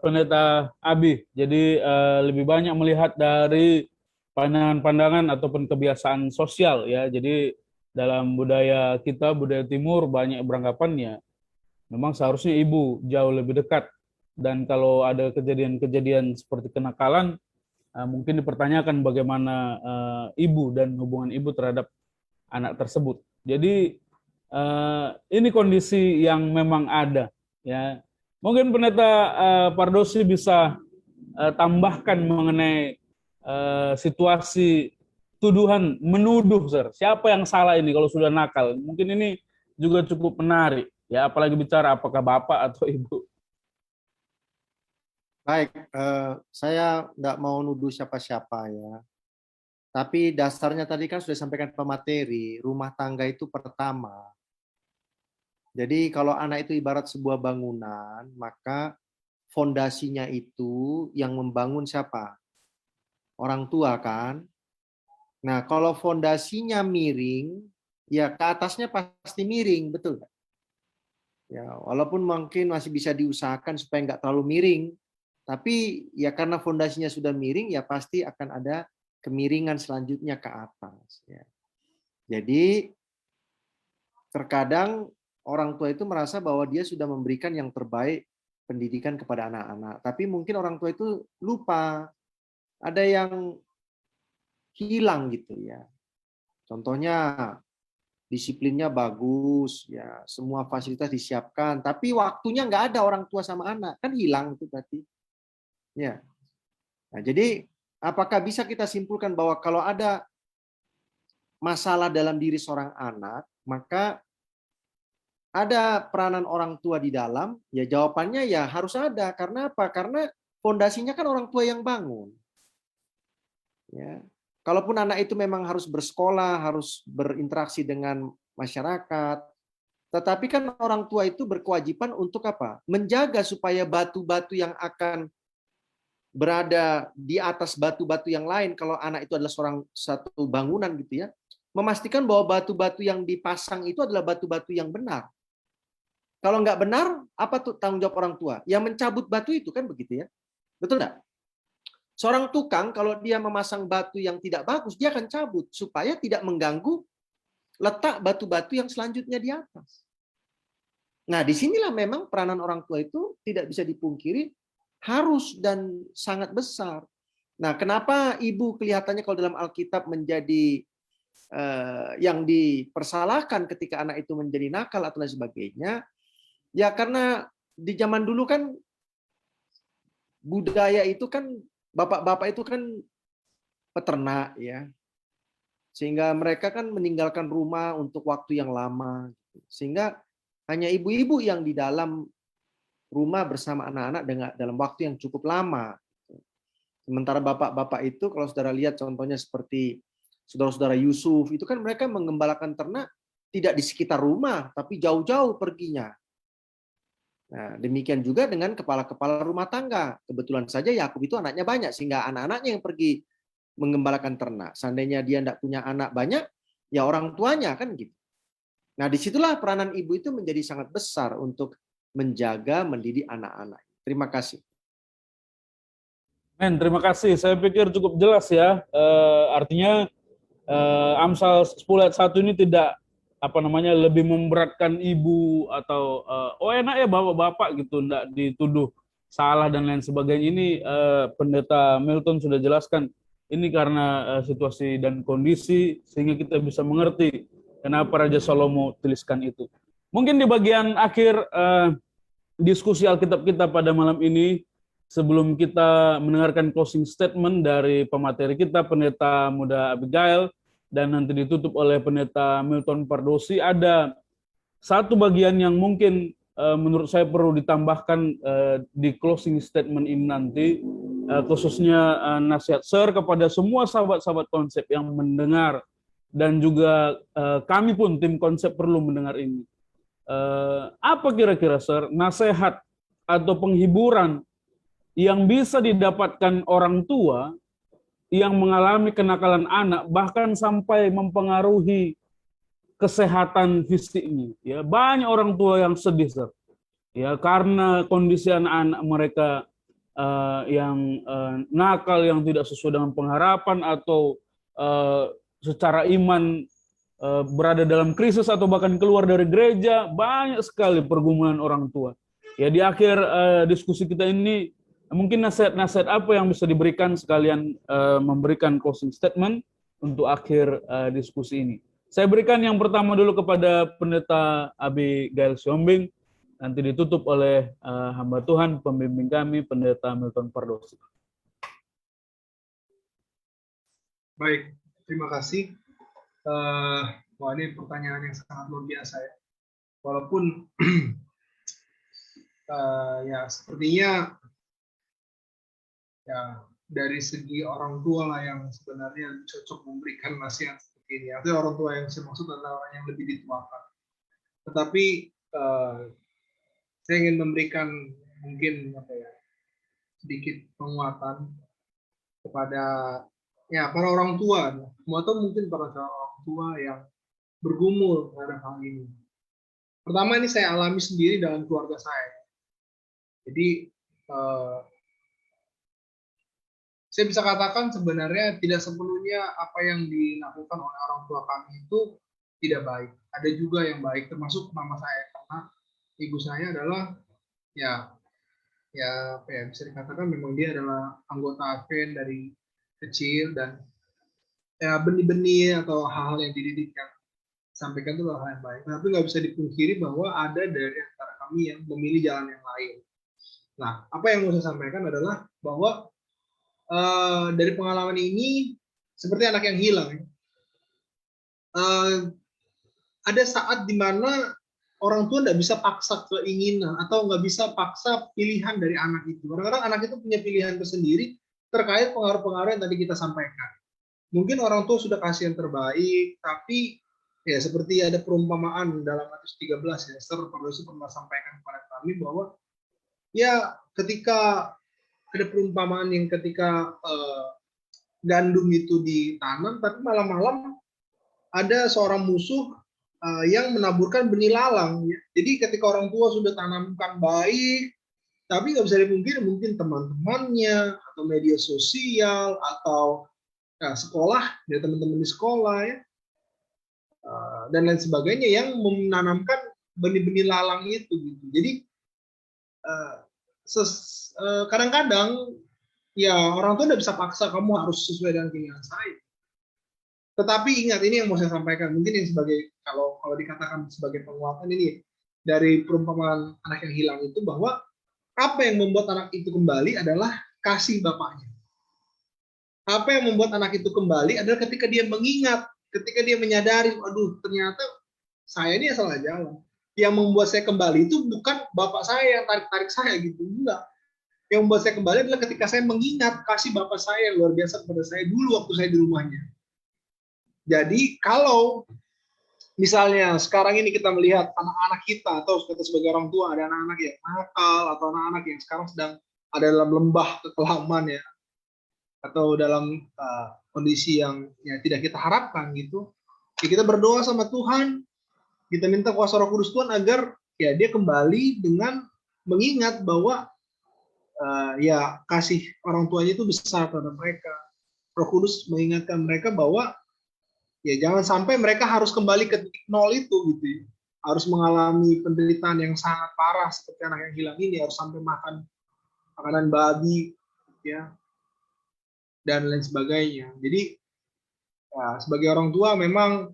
Pendeta Abi. Jadi lebih banyak melihat dari pandangan-pandangan ataupun kebiasaan sosial ya. Jadi dalam budaya kita, budaya Timur, banyak beranggapannya memang seharusnya ibu jauh lebih dekat. Dan kalau ada kejadian-kejadian seperti kenakalan, mungkin dipertanyakan bagaimana ibu dan hubungan ibu terhadap anak tersebut. Jadi ini kondisi yang memang ada ya. Mungkin Pendeta Pardosi bisa tambahkan mengenai situasi tuduhan menuduh, Sir. Siapa yang salah ini kalau sudah nakal? Mungkin ini juga cukup menarik ya, apalagi bicara apakah bapak atau ibu. Baik, saya nggak mau nuduh siapa-siapa ya. Tapi dasarnya tadi kan sudah disampaikan pemateri, rumah tangga itu pertama. Jadi kalau anak itu ibarat sebuah bangunan, maka fondasinya itu yang membangun siapa? Orang tua kan? Nah, kalau fondasinya miring, ya ke atasnya pasti miring, betul nggak? Ya, walaupun mungkin masih bisa diusahakan supaya nggak terlalu miring, tapi ya karena fondasinya sudah miring, ya pasti akan ada kemiringan selanjutnya ke atas. Ya. Jadi terkadang orang tua itu merasa bahwa dia sudah memberikan yang terbaik pendidikan kepada anak-anak. Tapi mungkin orang tua itu lupa, ada yang hilang gitu ya. Contohnya disiplinnya bagus, ya semua fasilitas disiapkan, tapi waktunya nggak ada orang tua sama anak, kan hilang itu berarti. Ya. Nah, jadi apakah bisa kita simpulkan bahwa kalau ada masalah dalam diri seorang anak, maka ada peranan orang tua di dalam? Ya jawabannya ya harus ada. Karena apa? Karena fondasinya kan orang tua yang bangun. Ya. Kalaupun anak itu memang harus bersekolah, harus berinteraksi dengan masyarakat, tetapi kan orang tua itu berkewajiban untuk apa? Menjaga supaya batu-batu yang akan berada di atas batu-batu yang lain, kalau anak itu adalah satu bangunan gitu ya, memastikan bahwa batu-batu yang dipasang itu adalah batu-batu yang benar. Kalau nggak benar, apa tuh tanggung jawab orang tua? Yang mencabut batu itu kan begitu ya. Betul nggak? Seorang tukang kalau dia memasang batu yang tidak bagus, dia akan cabut supaya tidak mengganggu letak batu-batu yang selanjutnya di atas. Nah, disinilah memang peranan orang tua itu tidak bisa dipungkiri, harus dan sangat besar. Nah, kenapa ibu kelihatannya kalau dalam Alkitab menjadi yang dipersalahkan ketika anak itu menjadi nakal atau lain sebagainya? Ya karena di zaman dulu kan budaya itu kan bapak-bapak itu kan peternak ya. Sehingga mereka kan meninggalkan rumah untuk waktu yang lama. Sehingga hanya ibu-ibu yang di dalam rumah bersama anak-anak dalam waktu yang cukup lama. Sementara bapak-bapak itu kalau saudara lihat contohnya seperti saudara-saudara Yusuf, itu kan mereka menggembalakan ternak tidak di sekitar rumah, tapi jauh-jauh perginya. Nah, demikian juga dengan kepala-kepala rumah tangga. Kebetulan saja Yakub itu anaknya banyak, sehingga anak-anaknya yang pergi menggembalakan ternak. Seandainya dia tidak punya anak banyak, ya orang tuanya kan gitu. Nah, disitulah peranan ibu itu menjadi sangat besar untuk menjaga, mendidik anak-anak. Terima kasih. Men, terima kasih. Saya pikir cukup jelas ya. Artinya Amsal 10 ayat 1 ini tidak lebih memberatkan ibu atau enak ya bapak-bapak gitu, enggak dituduh salah dan lain sebagainya. Ini Pendeta Milton sudah jelaskan, ini karena situasi dan kondisi sehingga kita bisa mengerti kenapa Raja Salomo tuliskan itu. Mungkin di bagian akhir diskusi Alkitab kita pada malam ini, sebelum kita mendengarkan closing statement dari pemateri kita, Pendeta Muda Abigail, dan nanti ditutup oleh Pendeta Milton Pardosi, ada satu bagian yang mungkin menurut saya perlu ditambahkan di closing statement ini nanti, khususnya nasihat Sir kepada semua sahabat-sahabat konsep yang mendengar, dan juga kami pun tim konsep perlu mendengar ini. Apa kira-kira Sir nasihat atau penghiburan yang bisa didapatkan orang tua yang mengalami kenakalan anak bahkan sampai mempengaruhi kesehatan fisiknya. Ya, banyak orang tua yang sedih, Sir. Ya, karena kondisi anak-anak mereka yang nakal, yang tidak sesuai dengan pengharapan, atau secara iman berada dalam krisis atau bahkan keluar dari gereja, banyak sekali pergumulan orang tua. Ya, di akhir diskusi kita ini mungkin nasihat-nasihat apa yang bisa diberikan, sekalian memberikan closing statement untuk akhir diskusi ini. Saya berikan yang pertama dulu kepada Pendeta Abigail Siombing, nanti ditutup oleh hamba Tuhan, pembimbing kami, Pendeta Milton Pardosi. Baik, terima kasih. Wah, ini pertanyaan yang sangat luar biasa ya. Walaupun ya sepertinya ya dari segi orang tua lah yang sebenarnya cocok memberikan nasihat seperti ini. Artinya orang tua yang saya maksud adalah orang yang lebih dituakan. Tetapi saya ingin memberikan mungkin sedikit penguatan kepada ya para orang tua, atau mungkin para orang tua yang bergumul terhadap hal ini. Pertama, ini saya alami sendiri dalam keluarga saya. Jadi saya bisa katakan sebenarnya tidak sepenuhnya apa yang dilakukan oleh orang tua kami itu tidak baik. Ada juga yang baik, termasuk mama saya, karena ibu saya adalah ya bisa dikatakan memang dia adalah anggota Advent dari kecil, dan ya benih-benih atau hal-hal yang dididik yang sampaikan itu hal yang baik. Tapi nggak bisa dipungkiri bahwa ada dari antara kami yang memilih jalan yang lain. Nah, apa yang mau saya sampaikan adalah bahwa dari pengalaman ini seperti anak yang hilang. Ada saat di mana orang tua nggak bisa paksa keinginan atau nggak bisa paksa pilihan dari anak itu. Kadang-kadang anak itu punya pilihan tersendiri terkait pengaruh-pengaruh yang tadi kita sampaikan. Mungkin orang tua sudah kasih yang terbaik, tapi ya seperti ada perumpamaan dalam Matius 13 ya, Sir Pardosi pernah sampaikan kepada kami bahwa ya ketika ada perumpamaan yang ketika gandum itu ditanam, tapi malam-malam ada seorang musuh yang menaburkan benih lalang. Ya. Jadi ketika orang tua sudah tanamkan baik, tapi nggak bisa dipungkiri mungkin teman-temannya atau media sosial atau sekolah, ya teman-teman di sekolah ya, dan lain sebagainya yang menanamkan benih-benih lalang itu. Gitu. Jadi kadang-kadang ya orang tua tidak bisa paksa kamu harus sesuai dengan keinginan saya. Tetapi ingat, ini yang mau saya sampaikan, mungkin yang sebagai kalau dikatakan sebagai penguatan ini dari perumpamaan anak yang hilang itu, bahwa apa yang membuat anak itu kembali adalah kasih bapaknya. Apa yang membuat anak itu kembali adalah ketika dia mengingat, ketika dia menyadari, aduh ternyata saya ini salah jalan. Yang membuat saya kembali itu bukan bapak saya yang tarik-tarik saya gitu, enggak. Yang membuat saya kembali adalah ketika saya mengingat kasih bapak saya yang luar biasa kepada saya dulu waktu saya di rumahnya. Jadi kalau misalnya sekarang ini kita melihat anak-anak kita, atau kita sebagai orang tua ada anak-anak yang nakal atau anak-anak yang sekarang sedang ada dalam lembah kekelaman ya, atau dalam kondisi yang ya tidak kita harapkan gitu, ya kita berdoa sama Tuhan, kita minta kuasa Roh Kudus Tuhan agar ya dia kembali dengan mengingat bahwa ya kasih orang tuanya itu besar pada mereka. Roh Kudus mengingatkan mereka bahwa ya jangan sampai mereka harus kembali ke titik nol itu gitu ya. Harus mengalami penderitaan yang sangat parah seperti anak yang hilang ini, harus sampai makan makanan babi ya dan lain sebagainya. Jadi ya, sebagai orang tua memang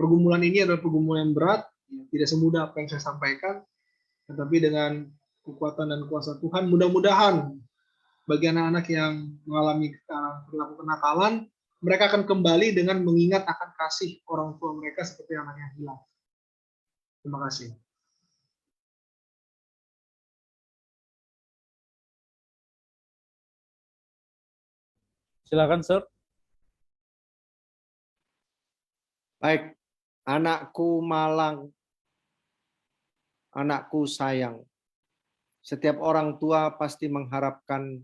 pergumulan ini adalah pergumulan yang berat, ya, tidak semudah apa yang saya sampaikan, tetapi dengan kekuatan dan kuasa Tuhan mudah-mudahan bagi anak-anak yang mengalami perilaku kenakalan, mereka akan kembali dengan mengingat akan kasih orang tua mereka seperti anak yang hilang. Terima kasih. Silakan, Sir. Baik, anakku malang, anakku sayang. Setiap orang tua pasti mengharapkan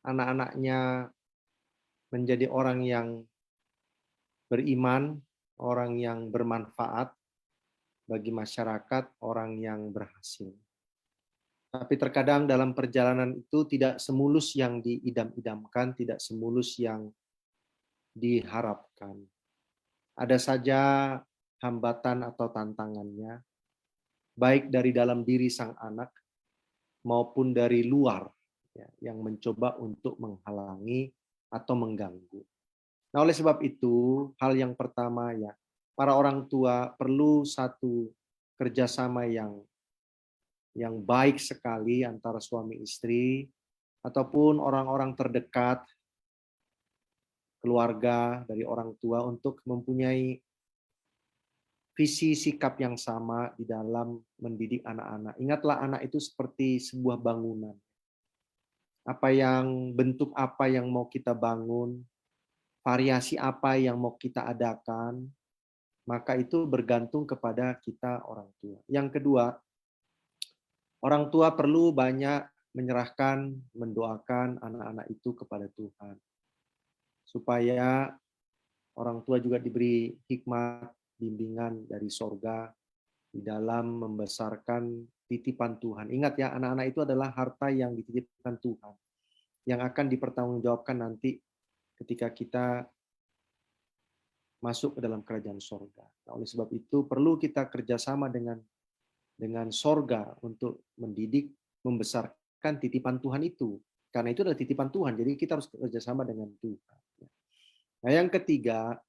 anak-anaknya menjadi orang yang beriman, orang yang bermanfaat bagi masyarakat, orang yang berhasil. Tapi terkadang dalam perjalanan itu tidak semulus yang diidam-idamkan, tidak semulus yang diharapkan. Ada saja hambatan atau tantangannya, baik dari dalam diri sang anak maupun dari luar, ya, yang mencoba untuk menghalangi atau mengganggu. Nah, oleh sebab itu, hal yang pertama ya, para orang tua perlu satu kerjasama yang baik sekali antara suami istri ataupun orang-orang terdekat, keluarga dari orang tua untuk mempunyai visi sikap yang sama di dalam mendidik anak-anak. Ingatlah, anak itu seperti sebuah bangunan. Bentuk apa yang mau kita bangun, variasi apa yang mau kita adakan, maka itu bergantung kepada kita orang tua. Yang kedua, orang tua perlu banyak menyerahkan, mendoakan anak-anak itu kepada Tuhan. Supaya orang tua juga diberi hikmat, bimbingan dari sorga di dalam membesarkan titipan Tuhan. Ingat ya, anak-anak itu adalah harta yang dititipkan Tuhan, yang akan dipertanggungjawabkan nanti ketika kita masuk ke dalam kerajaan sorga. Nah, oleh sebab itu perlu kita kerjasama dengan sorga untuk mendidik, membesarkan titipan Tuhan itu. Karena itu adalah titipan Tuhan, jadi kita harus kerjasama dengan Tuhan. Nah, yang ketiga,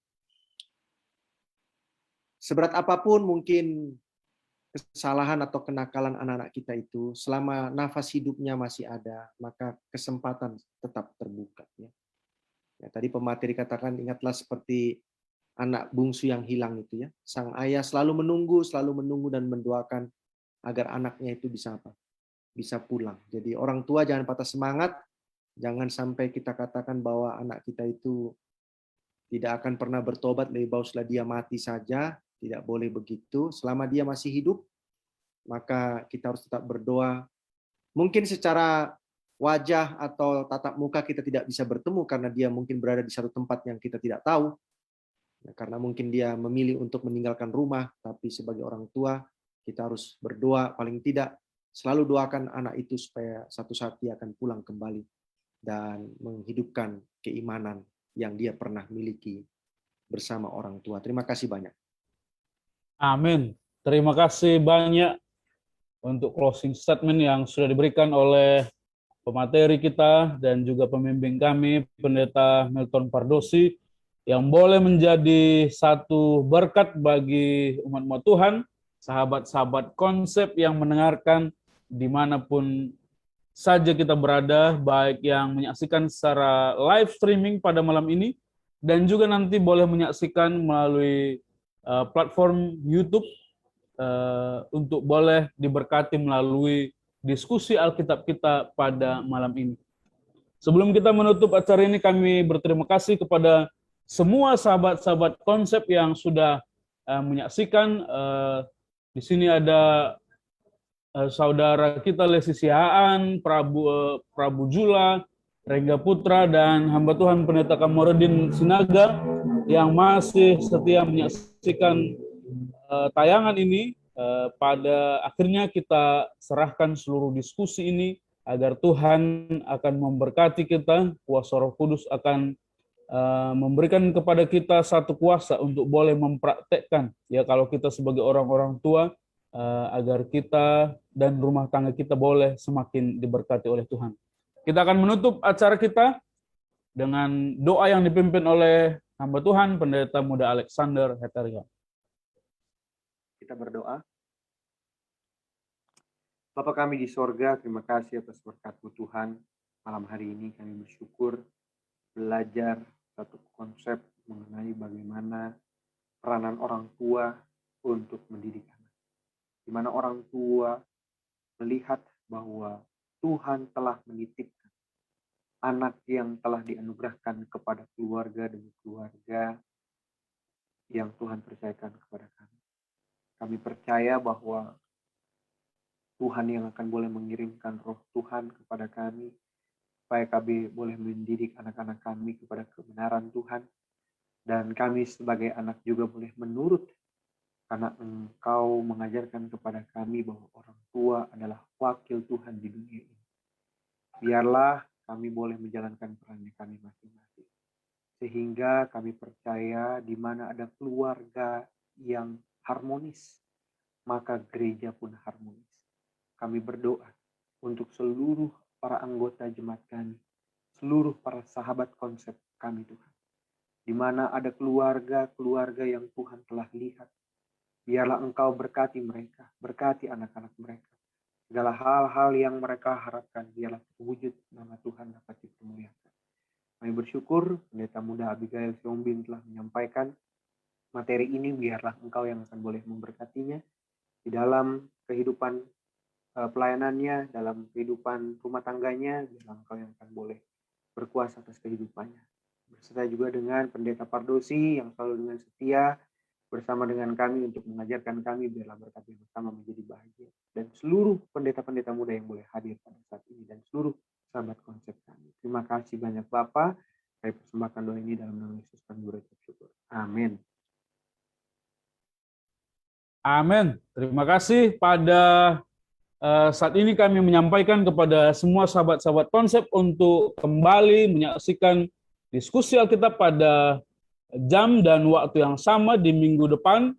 seberat apapun mungkin kesalahan atau kenakalan anak-anak kita itu, selama nafas hidupnya masih ada, maka kesempatan tetap terbuka. Ya, tadi pemateri katakan, ingatlah seperti anak bungsu yang hilang itu ya. Sang ayah selalu menunggu dan mendoakan agar anaknya itu bisa apa? Bisa pulang. Jadi orang tua jangan patah semangat, jangan sampai kita katakan bahwa anak kita itu tidak akan pernah bertobat, lebih baik setelah dia mati saja. Tidak boleh begitu. Selama dia masih hidup, maka kita harus tetap berdoa. Mungkin secara wajah atau tatap muka kita tidak bisa bertemu karena dia mungkin berada di satu tempat yang kita tidak tahu. Karena mungkin dia memilih untuk meninggalkan rumah, tapi sebagai orang tua kita harus berdoa, paling tidak selalu doakan anak itu supaya satu saat dia akan pulang kembali dan menghidupkan keimanan yang dia pernah miliki bersama orang tua. Terima kasih banyak. Amin. Terima kasih banyak untuk closing statement yang sudah diberikan oleh pemateri kita dan juga pembimbing kami, Pendeta Milton Pardosi, yang boleh menjadi satu berkat bagi umat-umat Tuhan, sahabat-sahabat konsep yang mendengarkan dimanapun saja kita berada, baik yang menyaksikan secara live streaming pada malam ini, dan juga nanti boleh menyaksikan melalui platform YouTube untuk boleh diberkati melalui diskusi Alkitab kita pada malam ini. Sebelum kita menutup acara ini, kami berterima kasih kepada semua sahabat-sahabat konsep yang sudah menyaksikan. Di sini ada saudara kita Lesi Sihaan, Prabu Jula, Rengga Putra, dan hamba Tuhan Pendeta Kamarudin Sinaga yang masih setia menyaksikan tayangan ini. Pada akhirnya kita serahkan seluruh diskusi ini agar Tuhan akan memberkati kita, kuasa Roh Kudus akan memberikan kepada kita satu kuasa untuk boleh mempraktekkan ya kalau kita sebagai orang-orang tua agar kita dan rumah tangga kita boleh semakin diberkati oleh Tuhan. Kita akan menutup acara kita dengan doa yang dipimpin oleh hamba Tuhan Pendeta Muda Alexander Heteria. Kita berdoa. Bapa kami di sorga, terima kasih atas berkat-Mu Tuhan. Malam hari ini kami bersyukur belajar satu konsep mengenai bagaimana peranan orang tua untuk mendidik anak. Di mana orang tua melihat bahwa Tuhan telah menitipkan anak yang telah dianugerahkan kepada keluarga demi keluarga yang Tuhan percayakan kepada kami. Kami percaya bahwa Tuhan yang akan boleh mengirimkan roh Tuhan kepada kami, supaya kami boleh mendidik anak-anak kami kepada kebenaran Tuhan, dan kami sebagai anak juga boleh menurut, karena Engkau mengajarkan kepada kami bahwa orang tua adalah wakil Tuhan di dunia ini. Biarlah kami boleh menjalankan perannya kami masing-masing, sehingga kami percaya di mana ada keluarga yang harmonis, maka gereja pun harmonis. Kami berdoa untuk seluruh para anggota jemaat kami, seluruh para sahabat konsep kami Tuhan. Di mana ada keluarga-keluarga yang Tuhan telah lihat, biarlah Engkau berkati mereka, berkati anak-anak mereka. Segala hal-hal yang mereka harapkan, biarlah terwujud, nama Tuhan dapat dipermuliakan. Kami bersyukur, Pendeta Muda Abigail Siombing telah menyampaikan materi ini, biarlah Engkau yang akan boleh memberkatinya di dalam kehidupan pelayanannya, dalam kehidupan rumah tangganya, biarlah Engkau yang akan boleh berkuasa atas kehidupannya. Berserta juga dengan Pendeta Pardosi yang selalu dengan setia bersama dengan kami untuk mengajarkan kami, biarlah berkat yang bersama menjadi bahagia. Dan seluruh pendeta-pendeta muda yang boleh hadir pada saat ini, dan seluruh sahabat konsep kami. Terima kasih banyak Bapak. Saya persembahkan doa ini dalam nama Yesus kami berucap syukur. Amin. Amin. Terima kasih. Pada saat ini kami menyampaikan kepada semua sahabat-sahabat konsep untuk kembali menyaksikan diskusi Alkitab pada jam dan waktu yang sama di minggu depan.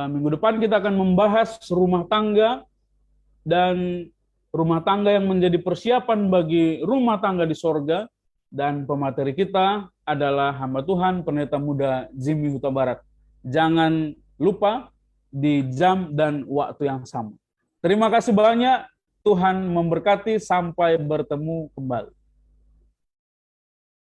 Minggu depan kita akan membahas rumah tangga, dan rumah tangga yang menjadi persiapan bagi rumah tangga di sorga. Dan pemateri kita adalah hamba Tuhan Pendeta Muda Jimmy Huta Barat. Jangan lupa di jam dan waktu yang sama. Terima kasih banyak. Tuhan memberkati. Sampai bertemu kembali.